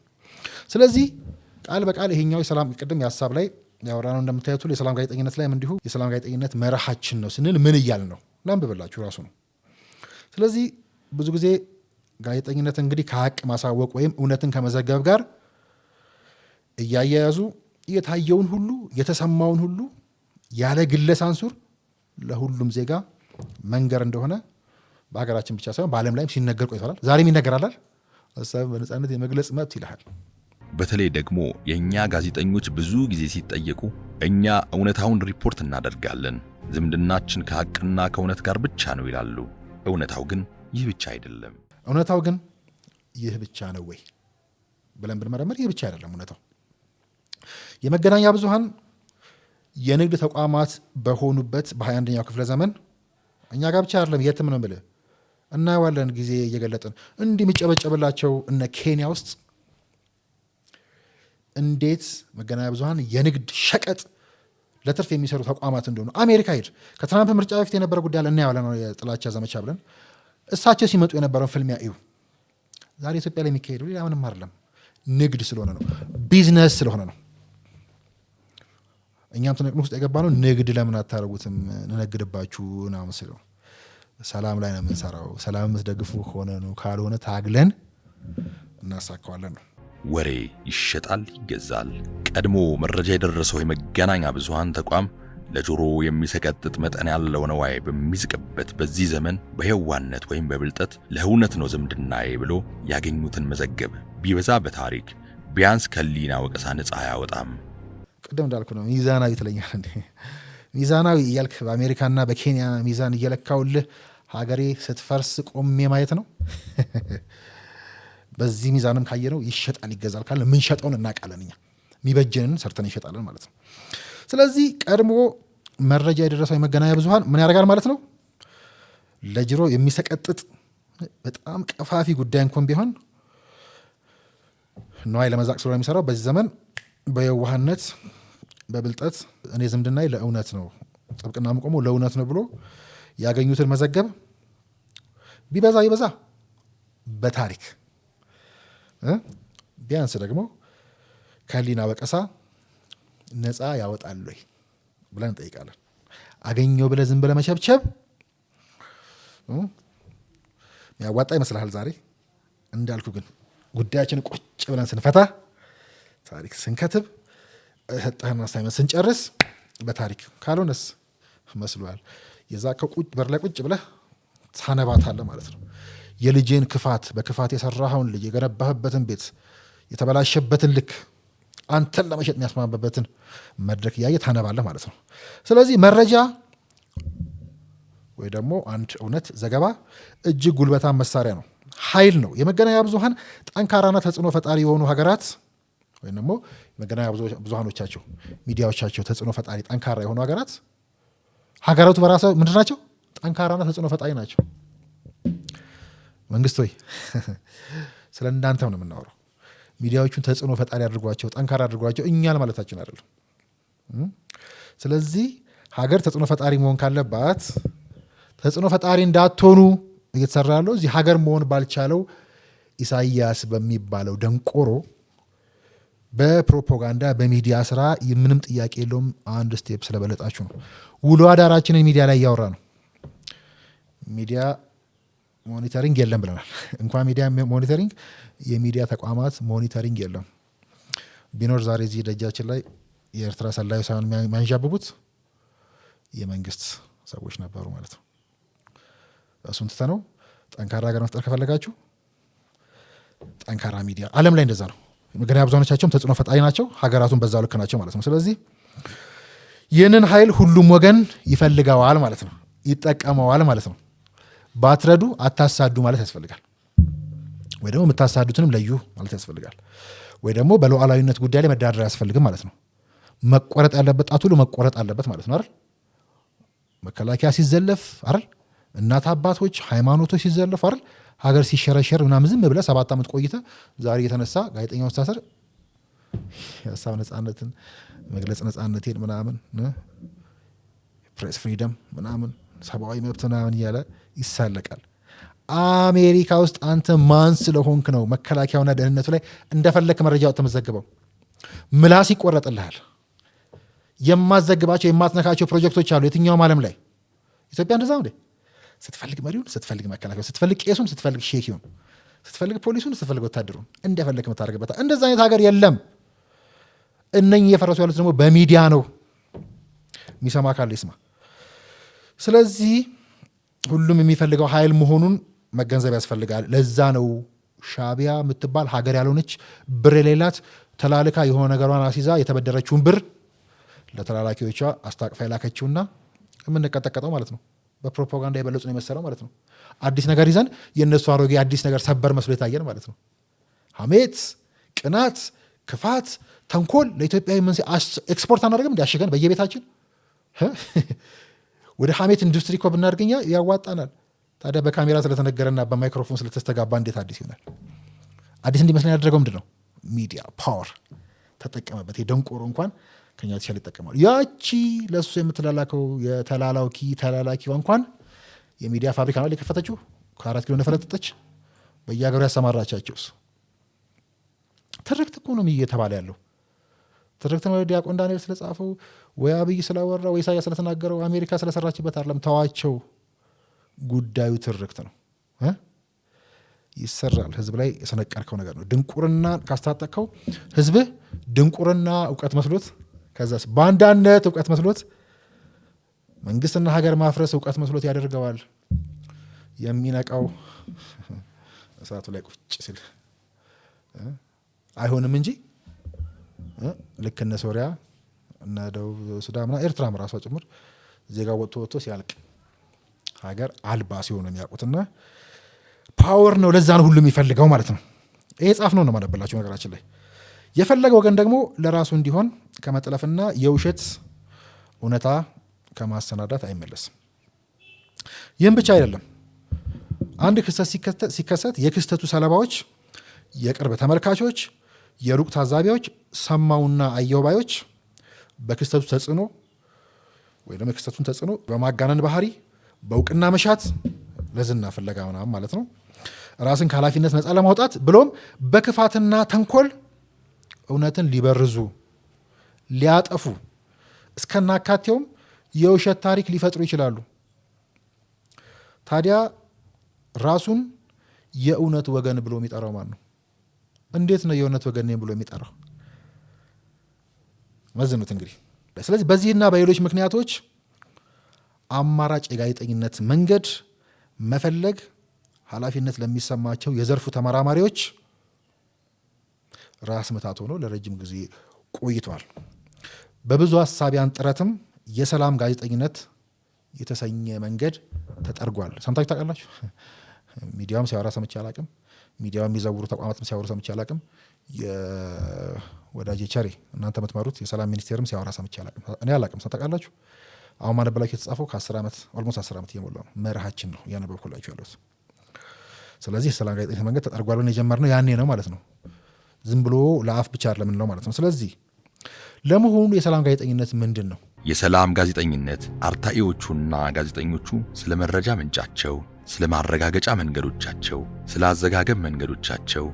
ስለዚህ ቃል በቃል ይሄኛው የሰላም ቅድም የሀሳብ ላይ ያወራነው እንደምታዩት የሰላም ጋዜጠኝነት ላይም እንዲሁ የሰላም ጋዜጠኝነት መርሃችን ነው ስንል ምን እያል ነው ላንብብላችሁ ራሱ ነው። ስለዚህ ብዙ ጊዜ ጋዜጠኝነት እንግዲህ ከሀቅ ማሳወቅ ወይም እውነትን ከመዘገብ ጋር እያያያዙ የታየውን ሁሉ የተሰማውን ሁሉ ያለ ግለ ሳንሱር ለሁሉም ዜጋ መንገር እንደሆነ በሀገራችን ብቻ ሳይሆን በዓለም ላይም ሲነገር ቆይቷል። ዛሬም ይነገራል። ሀሳብን በነፃነት የመግለጽ መብት ይልሃል። በተለይ ደግሞ የእኛ ጋዜጠኞች ብዙ ጊዜ ሲጠየቁ እኛ እውነታውን ሪፖርት እናደርጋለን፣ ዝምድናችን ከሀቅና ከእውነት ጋር ብቻ ነው ይላሉ። እውነታው ግን ይህ ብቻ አይደለም። እውነታው ግን ይህ ብቻ ነው ወይ ብለን ብንመረምር ይህ ብቻ አይደለም እውነታው። የመገናኛ ብዙሃን የንግድ ተቋማት በሆኑበት በ21ኛው ክፍለ ዘመን እኛ ጋር ብቻ አይደለም የትም ነው የምልህ እናየዋለን። ጊዜ እየገለጥን እንዲህ የሚጨበጨብላቸው እነ ኬንያ ውስጥ እንዴት መገናኛ ብዙሃን የንግድ ሸቀጥ ለትርፍ የሚሰሩ ተቋማት እንደሆኑ አሜሪካ ሄድ ከትራምፕ ምርጫ በፊት የነበረ ጉዳይ አለ እናየዋለን ነው የጥላቻ ዘመቻ ብለን እሳቸው ሲመጡ የነበረውን ፍልሚያ እዩ። ዛሬ ኢትዮጵያ ላይ የሚካሄደው ሌላ ምንም አይደለም፣ ንግድ ስለሆነ ነው፣ ቢዝነስ ስለሆነ ነው። እኛም ትንቅንቅ ውስጥ የገባ ነው። ንግድ ለምን አታረጉትም እንነግድባችሁ ና መስለው ሰላም ላይ ነው የምንሰራው። ሰላም የምትደግፉ ከሆነ ነው፣ ካልሆነ ታግለን እናሳካዋለን ነው። ወሬ ይሸጣል፣ ይገዛል። ቀድሞ መረጃ የደረሰው የመገናኛ ብዙሃን ተቋም ለጆሮ የሚሰቀጥጥ መጠን ያለው ነዋይ በሚዝቅበት በዚህ ዘመን በየዋነት ወይም በብልጠት ለእውነት ነው ዝምድናዬ ብሎ ያገኙትን መዘገብ ቢበዛ በታሪክ ቢያንስ ከሊና ወቀሳ ነፃ አያወጣም። ቅድም እንዳልኩ ነው ሚዛናዊ ትለኛል እንዴ? ሚዛናዊ እያልክ በአሜሪካና በኬንያ ሚዛን እየለካውልህ ሀገሬ ስትፈርስ ቆሜ ማየት ነው። በዚህ ሚዛንም ካየነው ይሸጣል ይገዛል ካለ ምን ሸጠውን እናውቃለን። እኛ የሚበጀንን ሰርተን ይሸጣለን ማለት ነው። ስለዚህ ቀድሞ መረጃ የደረሰው የመገናኛ ብዙሃን ምን ያደርጋል ማለት ነው? ለጆሮ የሚሰቀጥጥ በጣም ቀፋፊ ጉዳይ እንኳን ቢሆን ነዋይ ለመዛቅ ስለሆነ የሚሰራው በዚህ ዘመን በየዋህነት በብልጠት እኔ ዝምድናዬ ለእውነት ነው ጥብቅና የምቆመው ለእውነት ነው ብሎ ያገኙትን መዘገብ ቢበዛ ይበዛ በታሪክ ቢያንስ ደግሞ ከህሊና ወቀሳ ነፃ ያወጣል ወይ ብለን እንጠይቃለን። አገኘው ብለህ ዝም ብለህ መቸብቸብ ያዋጣ ይመስልሃል? ዛሬ እንዳልኩ ግን ጉዳያችን ቁጭ ብለን ስንፈታ ታሪክ ስንከትብ ሰጠህን አሳይመንት ስንጨርስ በታሪክ ካልሆነስ መስሏል የዛ ከቁጭ በር ላይ ቁጭ ብለህ ታነባታለህ ማለት ነው። የልጅን ክፋት በክፋት የሰራኸውን ልጅ የገነባህበትን ቤት የተበላሸበትን ልክ አንተን ለመሸጥ የሚያስማማበትን መድረክ እያየ ታነባለህ ማለት ነው። ስለዚህ መረጃ ወይ ደግሞ አንድ እውነት ዘገባ እጅግ ጉልበታም መሳሪያ ነው፣ ኃይል ነው። የመገናኛ ብዙሃን ጠንካራና ተጽዕኖ ፈጣሪ የሆኑ ሀገራት ወይም ደግሞ የመገናኛ ብዙሃኖቻቸው ሚዲያዎቻቸው ተጽዕኖ ፈጣሪ ጠንካራ የሆኑ ሀገራቱ በራሳ ምንድን ናቸው? ጠንካራና ተጽዕኖ ፈጣሪ ናቸው። መንግስት ሆይ ስለ እናንተም ነው የምናወራው። ሚዲያዎቹን ተጽዕኖ ፈጣሪ አድርጓቸው፣ ጠንካራ አድርጓቸው እኛን ማለታችን አይደለም። ስለዚህ ሀገር ተጽዕኖ ፈጣሪ መሆን ካለባት ተጽዕኖ ፈጣሪ እንዳትሆኑ እየተሰራ ያለው እዚህ ሀገር መሆን ባልቻለው ኢሳያስ በሚባለው ደንቆሮ በፕሮፓጋንዳ በሚዲያ ስራ ምንም ጥያቄ የለውም። አንድ ስቴፕ ስለበለጣችሁ ነው። ውሎ አዳራችንን ሚዲያ ላይ እያወራ ነው። ሚዲያ ሞኒተሪንግ የለም ብለናል። እንኳን ሚዲያ ሞኒተሪንግ የሚዲያ ተቋማት ሞኒተሪንግ የለም። ቢኖር ዛሬ እዚህ ደጃችን ላይ የኤርትራ ሰላዩ ሳይሆን የሚያንዣብቡት የመንግስት ሰዎች ነበሩ ማለት ነው። እሱን ትተነው ጠንካራ ሀገር መፍጠር ከፈለጋችሁ ጠንካራ ሚዲያ፣ ዓለም ላይ እንደዛ ነው። ምክንያት አብዛኞቻቸውም ተጽዕኖ ፈጣሪ ናቸው፣ ሀገራቱን በዛው ልክ ናቸው ማለት ነው። ስለዚህ ይህንን ኃይል ሁሉም ወገን ይፈልገዋል ማለት ነው፣ ይጠቀመዋል ማለት ነው። ባትረዱ አታሳዱ ማለት ያስፈልጋል። ወይ ደግሞ የምታሳዱትንም ለዩ ማለት ያስፈልጋል። ወይ ደግሞ በሉዓላዊነት ጉዳይ ላይ መደራደር አያስፈልግም ማለት ነው። መቆረጥ ያለበት ጣት ሁሉ መቆረጥ አለበት ማለት ነው አይደል? መከላከያ ሲዘለፍ አይደል? እናት አባቶች ሃይማኖቶች ሲዘለፉ አይደል? ሀገር ሲሸረሸር ምናምን ዝም ብለህ 7 ዓመት ቆይተ ዛሬ የተነሳ ጋዜጠኛው ስታሰር የሀሳብ ነጻነትን መግለጽ ነጻነቴን ምናምን ፕሬስ ፍሪደም ምናምን ሰብአዊ መብት ምናምን እያለ ይሳለቃል። አሜሪካ ውስጥ አንተ ማን ስለሆንክ ነው መከላከያውና ደህንነቱ ላይ እንደፈለክ መረጃ ተመዘግበው? ምላስ ይቆረጥልሃል። የማዘግባቸው የማትነካቸው ፕሮጀክቶች አሉ የትኛውም ዓለም ላይ። ኢትዮጵያ እንደዛ እንዴ? ስትፈልግ መሪውን፣ ስትፈልግ መከላከያ፣ ስትፈልግ ቄሱን፣ ስትፈልግ ሼኪውን፣ ስትፈልግ ፖሊሱን፣ ስትፈልግ ወታደሩን እንደፈለክ የምታደርግበት እንደዛ አይነት ሀገር የለም። እነኚህ እየፈረሱ ያሉት ደግሞ በሚዲያ ነው። የሚሰማ ካለ ይስማ። ስለዚህ ሁሉም የሚፈልገው ኃይል መሆኑን መገንዘብ ያስፈልጋል። ለዛ ነው ሻዕቢያ የምትባል ሀገር ያልሆነች ብር የሌላት ተላልካ የሆነ ነገሯን አስይዛ የተበደረችውን ብር ለተላላኪዎቿ አስታቅፋ የላከችውና የምንቀጠቀጠው ማለት ነው። በፕሮፓጋንዳ የበለጹን የመሰለው ማለት ነው። አዲስ ነገር ይዘን የእነሱ አሮጌ አዲስ ነገር ሰበር መስሎ የታየን ማለት ነው። ሐሜት፣ ቅናት፣ ክፋት፣ ተንኮል ለኢትዮጵያዊ ኤክስፖርት አናደርግም እንዲያሽገን በየቤታችን ወደ ሐሜት ኢንዱስትሪ እኮ ብናደርገኛ ያዋጣናል። ታዲያ በካሜራ ስለተነገረና በማይክሮፎን ስለተስተጋባ እንዴት አዲስ ይሆናል? አዲስ እንዲመስለን ያደረገው ምንድን ነው? ሚዲያ ፓወር ተጠቀመበት። የደንቆሮ እንኳን ከኛ ተሻለ ይጠቀማል። ያቺ ለሱ የምትላላከው ተላላኪዋ እንኳን የሚዲያ ፋብሪካ ነው የከፈተችው። ከ4 ኪሎ ነፈረጠች። በየሀገሩ ያሰማራቻቸውስ ትርክት እኮ ነው እየተባለ ያለው። ትርክት ነው ዲያቆን ዳንኤል ስለጻፈው ወይ አብይ ስላወራ ወይ ኢሳያስ ስለተናገረው አሜሪካ ስለሰራችበት አይደለም። ተዋቸው፣ ጉዳዩ ትርክት ነው። ይሰራል። ህዝብ ላይ የሰነቀርከው ነገር ነው። ድንቁርና ካስታጠቅከው ህዝብህ ድንቁርና እውቀት መስሎት፣ ከዛስ ባንዳነት እውቀት መስሎት፣ መንግስትና ሀገር ማፍረስ እውቀት መስሎት ያደርገዋል። የሚነቃው እሳቱ ላይ ቁጭ ሲል አይሆንም እንጂ ልክ እነ ሶሪያ እነ ደቡብ ሱዳን ኤርትራም ራሷ ጭምር ዜጋ ወጥቶ ሲያልቅ ሀገር አልባ ሲሆኑ የሚያውቁትና ፓወር ነው። ለዛ ነው ሁሉም የሚፈልገው ማለት ነው። ይሄ ጻፍ ነው ማለበላቸው ነገራችን ላይ የፈለገ ወገን ደግሞ ለራሱ እንዲሆን ከመጥለፍና የውሸት እውነታ ከማሰናዳት አይመለስም። ይህም ብቻ አይደለም። አንድ ክስተት ሲከሰት የክስተቱ ሰለባዎች፣ የቅርብ ተመልካቾች፣ የሩቅ ታዛቢዎች፣ ሰማውና አየውባዮች በክስተቱ ተጽዕኖ ወይ ደግሞ የክስተቱን ተጽዕኖ በማጋነን ባህሪ፣ በእውቅና መሻት፣ ለዝና ፍለጋ ምናምን ማለት ነው ራስን ከኃላፊነት ነፃ ለማውጣት ብሎም በክፋትና ተንኮል እውነትን ሊበርዙ ሊያጠፉ እስከናካቴውም የውሸት ታሪክ ሊፈጥሩ ይችላሉ። ታዲያ ራሱን የእውነት ወገን ብሎ የሚጠራው ማን ነው? እንዴት ነው የእውነት ወገን ነኝ ብሎ የሚጠራው? መዝኑት እንግዲህ። ስለዚህ በዚህና በሌሎች ምክንያቶች አማራጭ የጋዜጠኝነት መንገድ መፈለግ ኃላፊነት ለሚሰማቸው የዘርፉ ተመራማሪዎች ራስ ምታት ሆኖ ለረጅም ጊዜ ቆይቷል። በብዙ ሀሳቢያን ጥረትም የሰላም ጋዜጠኝነት የተሰኘ መንገድ ተጠርጓል። ሰምታችሁ ታውቃላችሁ? ሚዲያውም ሲያወራ ሰምቼ አላቅም። ሚዲያው የሚዘውሩ ተቋማትም ሲያወሩ ሰምቼ አላቅም። የወዳጄ ቸሬ እናንተ የምትመሩት የሰላም ሚኒስቴርም ሲያወራ ሰምቼ አላቅም። እኔ አላቅም። ታውቃላችሁ? አሁን ማነበላችሁ የተጻፈው ከ10 ዓመት ኦልሞስት 10 ዓመት እየሞላ ነው። መርሃችን ነው እያነበብኩላችሁ ያሉት። ስለዚህ የሰላም ጋዜጠኝነት መንገድ ተጠርጓል ብለን የጀመርነው ያኔ ነው ማለት ነው። ዝም ብሎ ለአፍ ብቻ አይደለም ነው ማለት ነው። ስለዚህ ለመሆኑ የሰላም ጋዜጠኝነት ምንድን ነው? የሰላም ጋዜጠኝነት አርታኢዎቹና ጋዜጠኞቹ ስለ መረጃ ምንጫቸው፣ ስለ ማረጋገጫ መንገዶቻቸው፣ ስለ አዘጋገብ መንገዶቻቸው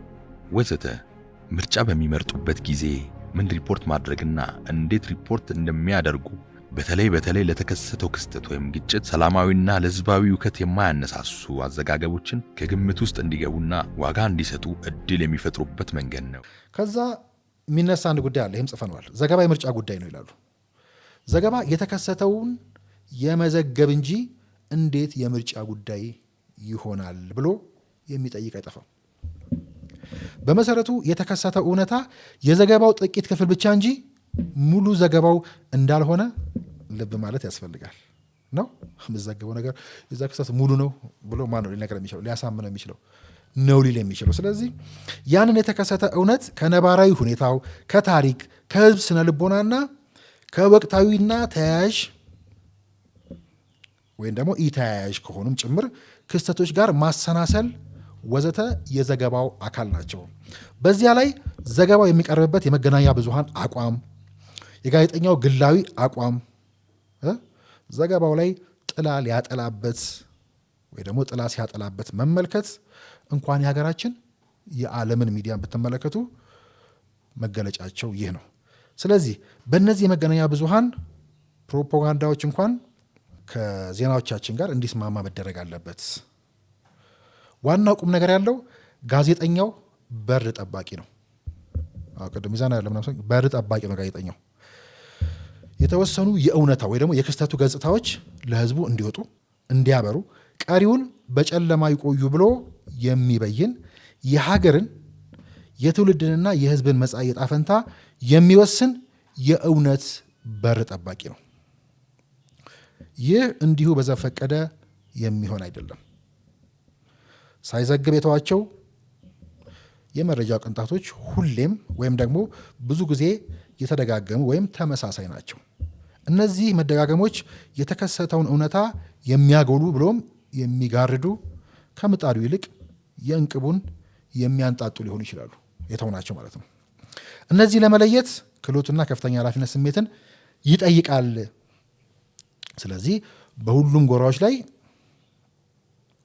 ወዘተ ምርጫ በሚመርጡበት ጊዜ ምን ሪፖርት ማድረግና እንዴት ሪፖርት እንደሚያደርጉ በተለይ ለተከሰተው ክስተት ወይም ግጭት ሰላማዊና ለሕዝባዊ ውከት የማያነሳሱ አዘጋገቦችን ከግምት ውስጥ እንዲገቡና ዋጋ እንዲሰጡ እድል የሚፈጥሩበት መንገድ ነው። ከዛ የሚነሳ አንድ ጉዳይ አለ። ይህም ጽፈነዋል። ዘገባ የምርጫ ጉዳይ ነው ይላሉ። ዘገባ የተከሰተውን የመዘገብ እንጂ እንዴት የምርጫ ጉዳይ ይሆናል ብሎ የሚጠይቅ አይጠፋም። በመሰረቱ የተከሰተው እውነታ የዘገባው ጥቂት ክፍል ብቻ እንጂ ሙሉ ዘገባው እንዳልሆነ ልብ ማለት ያስፈልጋል። ነው የምዘገበው ነገር የዛ ክስተት ሙሉ ነው ብሎ ማን ነው ሊነገር የሚችለው ሊያሳምን የሚችለው ነው ሊል የሚችለው? ስለዚህ ያንን የተከሰተ እውነት ከነባራዊ ሁኔታው፣ ከታሪክ፣ ከህዝብ ስነ ልቦናና ከወቅታዊና ተያያዥ ወይም ደግሞ ኢተያያዥ ከሆኑም ጭምር ክስተቶች ጋር ማሰናሰል ወዘተ የዘገባው አካል ናቸው። በዚያ ላይ ዘገባው የሚቀርብበት የመገናኛ ብዙሃን አቋም፣ የጋዜጠኛው ግላዊ አቋም ዘገባው ላይ ጥላ ሊያጠላበት ወይ ደግሞ ጥላ ሲያጠላበት መመልከት እንኳን የሀገራችን የዓለምን ሚዲያን ብትመለከቱ መገለጫቸው ይህ ነው። ስለዚህ በእነዚህ የመገናኛ ብዙሃን ፕሮፓጋንዳዎች እንኳን ከዜናዎቻችን ጋር እንዲስማማ መደረግ አለበት። ዋናው ቁም ነገር ያለው ጋዜጠኛው በር ጠባቂ ነው። ቅድም ይዛና ያለ ምናምን በር ጠባቂ ነው ጋዜጠኛው። የተወሰኑ የእውነታ ወይ ደግሞ የክስተቱ ገጽታዎች ለህዝቡ እንዲወጡ እንዲያበሩ፣ ቀሪውን በጨለማ ይቆዩ ብሎ የሚበይን የሀገርን የትውልድንና የህዝብን መጻኢ ዕጣ ፈንታ የሚወስን የእውነት በር ጠባቂ ነው። ይህ እንዲሁ በዘፈቀደ የሚሆን አይደለም። ሳይዘግብ የተዋቸው የመረጃ ቅንጣቶች ሁሌም ወይም ደግሞ ብዙ ጊዜ የተደጋገሙ ወይም ተመሳሳይ ናቸው። እነዚህ መደጋገሞች የተከሰተውን እውነታ የሚያጎሉ ብሎም የሚጋርዱ፣ ከምጣዱ ይልቅ የእንቅቡን የሚያንጣጡ ሊሆኑ ይችላሉ፣ የተውናቸው ማለት ነው። እነዚህ ለመለየት ክህሎትና ከፍተኛ ኃላፊነት ስሜትን ይጠይቃል። ስለዚህ በሁሉም ጎራዎች ላይ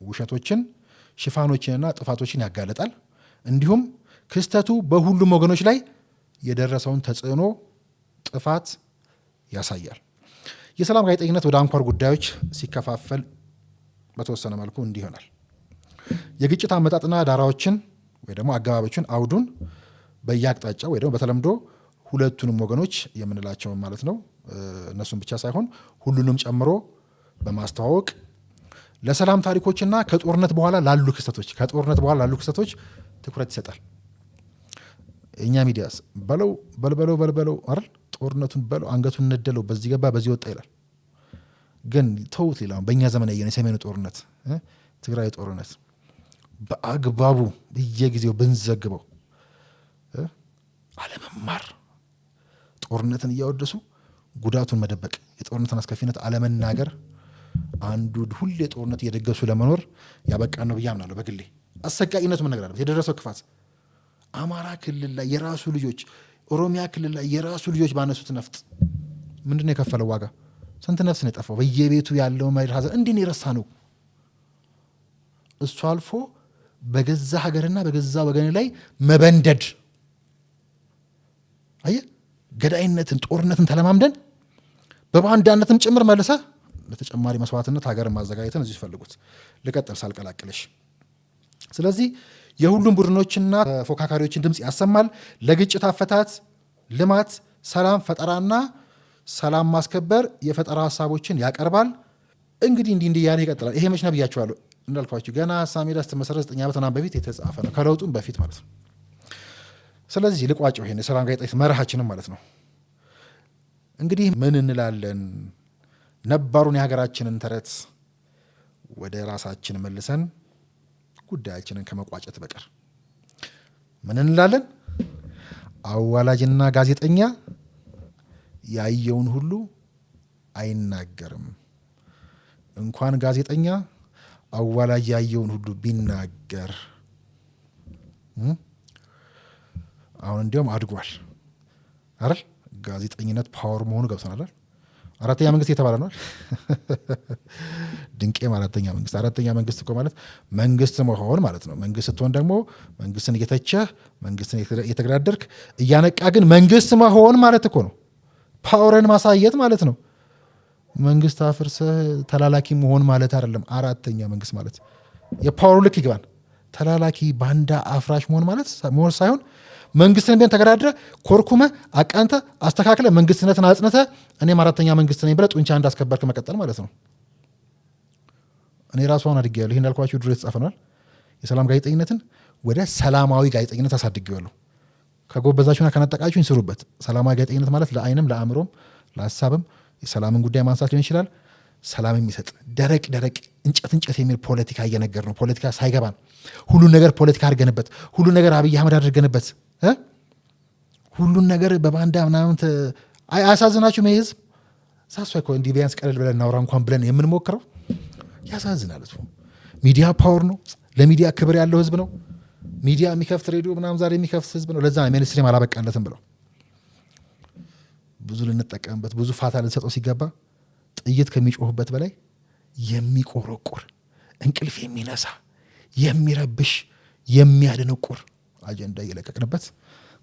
ውሸቶችን፣ ሽፋኖችንና ጥፋቶችን ያጋለጣል። እንዲሁም ክስተቱ በሁሉም ወገኖች ላይ የደረሰውን ተጽዕኖ፣ ጥፋት ያሳያል። የሰላም ጋዜጠኝነት ወደ አንኳር ጉዳዮች ሲከፋፈል በተወሰነ መልኩ እንዲህ ይሆናል። የግጭት አመጣጥና ዳራዎችን ወይ ደግሞ አገባቦችን፣ አውዱን በየአቅጣጫው ወይ ደግሞ በተለምዶ ሁለቱንም ወገኖች የምንላቸውን ማለት ነው እነሱን ብቻ ሳይሆን ሁሉንም ጨምሮ በማስተዋወቅ ለሰላም ታሪኮችና ከጦርነት በኋላ ላሉ ክስተቶች ትኩረት ይሰጣል። እኛ ሚዲያስ በለው በልበለው አይደል ጦርነቱን በለው አንገቱን ነደለው በዚህ ገባ በዚህ ወጣ ይላል። ግን ተውት ሌላው በእኛ ዘመን ያየነው የሰሜኑ ጦርነት፣ ትግራይ ጦርነት በአግባቡ በየጊዜው ብንዘግበው አለመማር፣ ጦርነትን እያወደሱ ጉዳቱን መደበቅ፣ የጦርነትን አስከፊነት አለመናገር አንዱ ሁሌ ጦርነት እየደገሱ ለመኖር ያበቃን ነው ብዬ አምናለሁ። በግሌ አሰቃቂነቱ ምን ነገር አለ? የደረሰው ክፋት አማራ ክልል ላይ የራሱ ልጆች፣ ኦሮሚያ ክልል ላይ የራሱ ልጆች ባነሱት ነፍጥ ምንድነው የከፈለው ዋጋ? ስንት ነፍስ ነው የጠፋው? በየቤቱ ያለው መሪር ሀዘን እንዲህ ነው የረሳ ነው። እሱ አልፎ በገዛ ሀገርና በገዛ ወገን ላይ መበንደድ፣ አየህ ገዳይነትን፣ ጦርነትን ተለማምደን በባንዳነትም ጭምር መልሰ ለተጨማሪ መስዋዕትነት ሀገርን ማዘጋጀትን እዚህ ፈልጉት። ልቀጥል ሳልቀላቅልሽ። ስለዚህ የሁሉም ቡድኖችና ተፎካካሪዎችን ድምፅ ያሰማል። ለግጭት አፈታት፣ ልማት፣ ሰላም ፈጠራና ሰላም ማስከበር የፈጠራ ሀሳቦችን ያቀርባል። እንግዲህ እንዲህ እያለ ይቀጥላል። ይሄ መች ነብያችኋለሁ እንዳልኳችሁ ገና ሳሜዳ ስትመሰረት 9 ዓመት ምናምን በፊት የተጻፈ ነው፣ ከለውጡም በፊት ማለት ነው። ስለዚህ ልቋጨው ይሄን የሰላም ጋዜጠኝነት መርሃችንም ማለት ነው። እንግዲህ ምን እንላለን? ነባሩን የሀገራችንን ተረት ወደ ራሳችን መልሰን ጉዳያችንን ከመቋጨት በቀር ምን እንላለን? አዋላጅና ጋዜጠኛ ያየውን ሁሉ አይናገርም። እንኳን ጋዜጠኛ አዋላጅ ያየውን ሁሉ ቢናገር አሁን እንዲያውም አድጓል አይደል? ጋዜጠኝነት ፓወር መሆኑ ገብቶናል አይደል? አራተኛ መንግስት እየተባለ ነው። ድንቄም አራተኛ መንግስት እኮ ማለት መንግስት መሆን ማለት ነው። መንግስት ስትሆን ደግሞ መንግስትን እየተቸህ መንግስትን እየተገዳደርክ እያነቃ ግን መንግስት መሆን ማለት እኮ ነው። ፓወርን ማሳየት ማለት ነው። መንግስት አፍርሰህ ተላላኪ መሆን ማለት አይደለም። አራተኛ መንግስት ማለት የፓወሩ ልክ ይግባን። ተላላኪ ባንዳ አፍራሽ መሆን ማለት መሆን ሳይሆን መንግስትን ቢሆን ተገዳድረ ኮርኩመ አቃንተ አስተካክለ መንግስትነትን አጽንተ እኔም አራተኛ መንግስት ነኝ ብለህ ጡንቻ እንዳስከበርክ መቀጠል ማለት ነው። እኔ ራሷን አድጌያለሁ። ይሄን እንዳልኳችሁ ድሮ የተጻፈናል። የሰላም ጋዜጠኝነትን ወደ ሰላማዊ ጋዜጠኝነት አሳድጌዋለሁ። ከጎበዛችሁና ከነጠቃችሁኝ ስሩበት። ሰላማዊ ጋዜጠኝነት ማለት ለአይንም ለአእምሮም ለሀሳብም የሰላምን ጉዳይ ማንሳት ሊሆን ይችላል። ሰላም የሚሰጥ ደረቅ እንጨት የሚል ፖለቲካ እየነገር ነው። ፖለቲካ ሳይገባን ሁሉን ነገር ፖለቲካ አድርገንበት፣ ሁሉን ነገር አብይ አህመድ አድርገንበት፣ ሁሉን ነገር በባንዳ ምናምን አያሳዝናችሁም? ይሄ ህዝብ ሳሷ እኮ እንዲህ ቢያንስ ቀለል ብለን እናውራ እንኳን ብለን የምንሞክረው ያሳዝናል። ሚዲያ ፓወር ነው። ለሚዲያ ክብር ያለው ህዝብ ነው። ሚዲያ የሚከፍት ሬዲዮ ምናምን ዛሬ የሚከፍት ህዝብ ነው። ለዛ ሚኒስትሪም አላበቃለትም ብለው ብዙ ልንጠቀምበት ብዙ ፋታ ልንሰጠው ሲገባ ጥይት ከሚጮህበት በላይ የሚቆረቁር እንቅልፍ የሚነሳ የሚረብሽ የሚያደነቁር አጀንዳ እየለቀቅንበት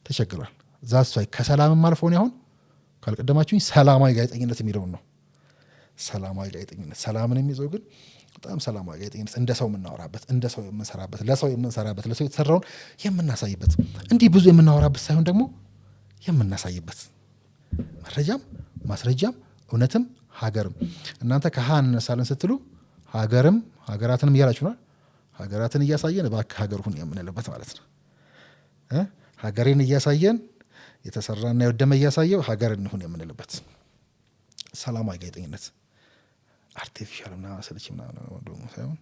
ተቸግሯል። ዛሷይ ከሰላምም አልፎን አሁን ካልቀደማችሁኝ ሰላማዊ ጋዜጠኝነት የሚለውን ነው። ሰላማዊ ጋዜጠኝነት ሰላምን የሚይዘው ግን በጣም ሰላማዊ ጋዜጠኝነት እንደ ሰው የምናወራበት፣ እንደ ሰው የምንሰራበት፣ ለሰው የምንሰራበት፣ ለሰው የተሰራውን የምናሳይበት፣ እንዲህ ብዙ የምናወራበት ሳይሆን ደግሞ የምናሳይበት መረጃም ማስረጃም እውነትም ሀገርም። እናንተ ከሀ እንነሳለን ስትሉ ሀገርም ሀገራትንም እያላችሁናል። ሀገራትን እያሳየን እባክህ ሀገር ሁን የምንልበት ማለት ነው። ሀገሬን እያሳየን የተሰራና የወደመ እያሳየው ሀገር እንሁን የምንልበት ሰላማዊ ጋዜጠኝነት አርቲፊሻል ምናምን ስልች ምናምን ሳይሆን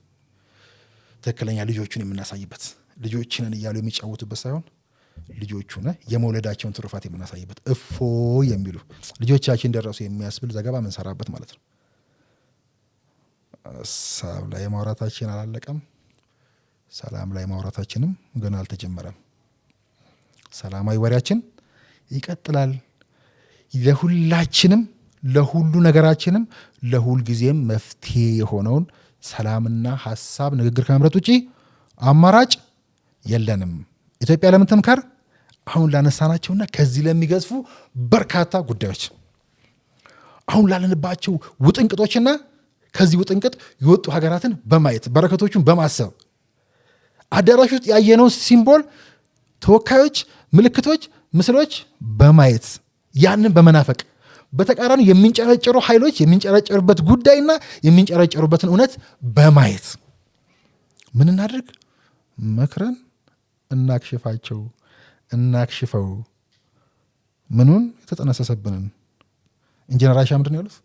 ትክክለኛ ልጆቹን የምናሳይበት፣ ልጆችንን እያሉ የሚጫወቱበት ሳይሆን ልጆቹን የመውለዳቸውን ትሩፋት የምናሳይበት እፎ የሚሉ ልጆቻችን ደረሱ የሚያስብል ዘገባ የምንሰራበት ማለት ነው። ሀሳብ ላይ ማውራታችን አላለቀም። ሰላም ላይ ማውራታችንም ገና አልተጀመረም። ሰላማዊ ወሬያችን ይቀጥላል። ለሁላችንም ለሁሉ ነገራችንም ለሁል ጊዜም መፍትሄ የሆነውን ሰላምና ሀሳብ ንግግር ከመምረጥ ውጪ አማራጭ የለንም። ኢትዮጵያ ለምን ትምከር? አሁን ላነሳናቸውና ከዚህ ለሚገዝፉ በርካታ ጉዳዮች አሁን ላለንባቸው ውጥንቅጦችና ከዚህ ውጥንቅጥ የወጡ ሀገራትን በማየት በረከቶቹን በማሰብ አዳራሽ ውስጥ ያየነው ሲምቦል ተወካዮች፣ ምልክቶች፣ ምስሎች በማየት ያንን በመናፈቅ በተቃራኒ የሚንጨረጨሩ ኃይሎች የሚንጨረጨሩበት ጉዳይና የሚንጨረጨሩበትን እውነት በማየት ምን እናድርግ? መክረን እናክሽፋቸው፣ እናክሽፈው። ምኑን? የተጠነሰሰብንን። ኢንጂነር አይሻ ምንድን ነው ያሉት?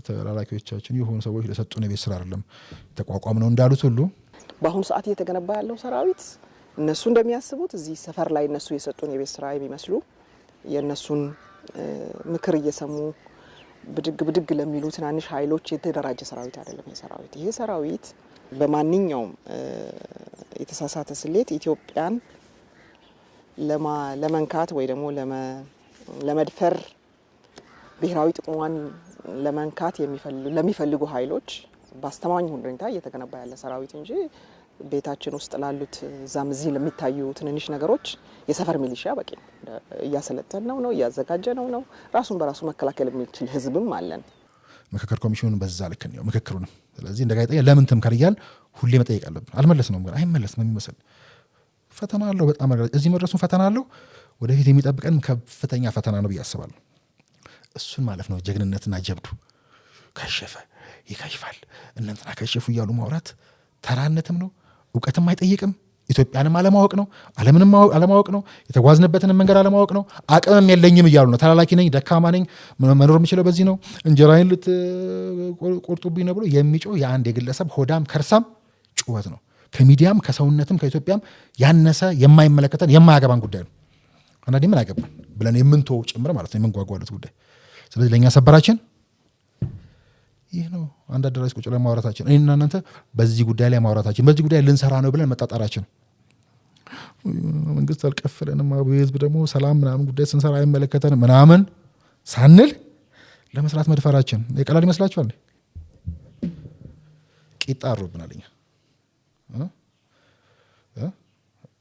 ተላላኪዎቻችን የሆኑ ሰዎች ለሰጡን የቤት ስራ አይደለም ተቋቋም ነው እንዳሉት ሁሉ በአሁኑ ሰዓት እየተገነባ ያለው ሰራዊት እነሱ እንደሚያስቡት እዚህ ሰፈር ላይ እነሱ የሰጡን የቤት ስራ የሚመስሉ የእነሱን ምክር እየሰሙ ብድግ ለሚሉ ትናንሽ ኃይሎች የተደራጀ ሰራዊት አይደለም። ይሄ ሰራዊት በማንኛውም የተሳሳተ ስሌት ኢትዮጵያን ለመንካት ወይ ደግሞ ለመድፈር ብሔራዊ ጥቅሟን ለመንካት ለሚፈልጉ ኃይሎች በአስተማማኝ ሁኔታ እየተገነባ ያለ ሰራዊት እንጂ ቤታችን ውስጥ ላሉት እዛም እዚህ ለሚታዩ ትንንሽ ነገሮች የሰፈር ሚሊሻ በቂ ነው። እያሰለጠን ነው፣ እያዘጋጀ ነው። ራሱን በራሱ መከላከል የሚችል ህዝብም አለን። ምክክር ኮሚሽኑን በዛ ልክ ነው ምክክሩንም። ስለዚህ እንደ ጋዜጠኛ ለምን ትምከር እያል ሁሌ መጠየቅ አለብን። አልመለስነውም ግን አይመለስም የሚመስል ፈተና አለው። በጣም እዚህ መድረሱን ፈተና አለው። ወደፊት የሚጠብቀን ከፍተኛ ፈተና ነው ብዬ አስባለሁ። እሱን ማለፍ ነው ጀግንነትና ጀብዱ። ከሸፈ ይከሽፋል፣ እነንትና ከሸፉ እያሉ ማውራት ተራነትም ነው፣ እውቀትም አይጠይቅም። ኢትዮጵያንም አለማወቅ ነው፣ ዓለምንም አለማወቅ ነው፣ የተጓዝንበትንም መንገድ አለማወቅ ነው። አቅምም የለኝም እያሉ ነው። ተላላኪ ነኝ፣ ደካማ ነኝ፣ መኖር የምችለው በዚህ ነው፣ እንጀራዬን ልትቆርጡብኝ ነው ብሎ የሚጮህ የአንድ የግለሰብ ሆዳም ከርሳም ጩኸት ነው። ከሚዲያም ከሰውነትም ከኢትዮጵያም ያነሰ የማይመለከተን የማያገባን ጉዳይ ነው። አንዳንዴ ምን አገባን ብለን የምንተው ጭምር ማለት ነው የምንጓጓለት ጉዳይ። ስለዚህ ለእኛ ሰበራችን ይህ ነው። አንድ አዳራሽ ቁጭ ላይ ማውራታችን፣ እኔና እናንተ በዚህ ጉዳይ ላይ ማውራታችን፣ በዚህ ጉዳይ ልንሰራ ነው ብለን መጣጣራችን መንግስት አልከፈለንም፣ ህዝብ ደግሞ ሰላም ምናምን ጉዳይ ስንሰራ አይመለከተንም ምናምን ሳንል ለመስራት መድፈራችን የቀላል ይመስላችኋል? ቂጣ አሮብናል። እኛ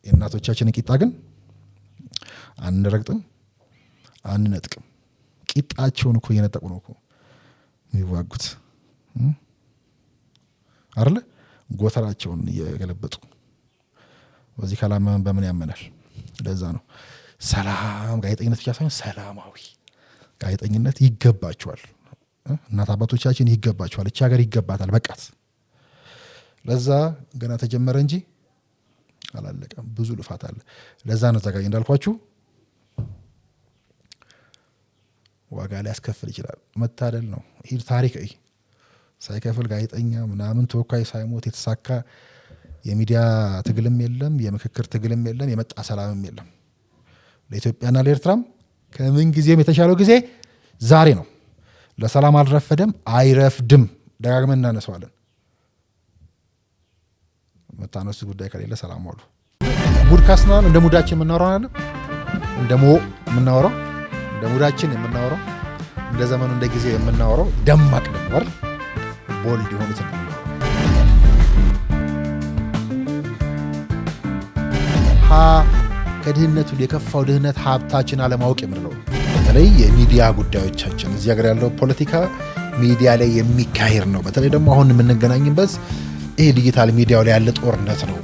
የእናቶቻችንን ቂጣ ግን አንረግጥም፣ አንነጥቅም። ቂጣቸውን እኮ እየነጠቁ ነው እኮ የሚዋጉት አይደለ? ጎተራቸውን እየገለበጡ በዚህ ካላመን በምን ያመናል? ለዛ ነው ሰላም ጋዜጠኝነት ብቻ ሳይሆን ሰላማዊ ጋዜጠኝነት ይገባቸዋል። እናት አባቶቻችን ይገባቸዋል። እቺ ሀገር ይገባታል። በቃት። ለዛ ገና ተጀመረ እንጂ አላለቀም። ብዙ ልፋት አለ። ለዛ ነው ተዘጋጅ እንዳልኳችሁ ዋጋ ሊያስከፍል ይችላል። መታደል ነው። ይህ ታሪክ ሳይከፍል ጋዜጠኛ ምናምን ተወካይ ሳይሞት የተሳካ የሚዲያ ትግልም የለም፣ የምክክር ትግልም የለም፣ የመጣ ሰላምም የለም። ለኢትዮጵያና ለኤርትራም ከምን ጊዜም የተሻለው ጊዜ ዛሬ ነው። ለሰላም አልረፈደም፣ አይረፍድም። ደጋግመን እናነሳዋለን። መታነሱ ጉዳይ ከሌለ ሰላም ዋሉ። ሙድ ካስናል እንደ ሙዳችን የምናወራው አለ እንደ የምናወራው እንደ ሙዳችን የምናወራው እንደ ዘመኑ እንደ ጊዜ የምናወራው ደማቅ ነበር ቦልድ የሆኑት ነው። ከድህነቱ የከፋው ድህነት ሀብታችን አለማወቅ የምንለው በተለይ የሚዲያ ጉዳዮቻችን እዚህ ሀገር ያለው ፖለቲካ ሚዲያ ላይ የሚካሄድ ነው። በተለይ ደግሞ አሁን የምንገናኝበት ይሄ ዲጂታል ሚዲያው ላይ ያለ ጦርነት ነው።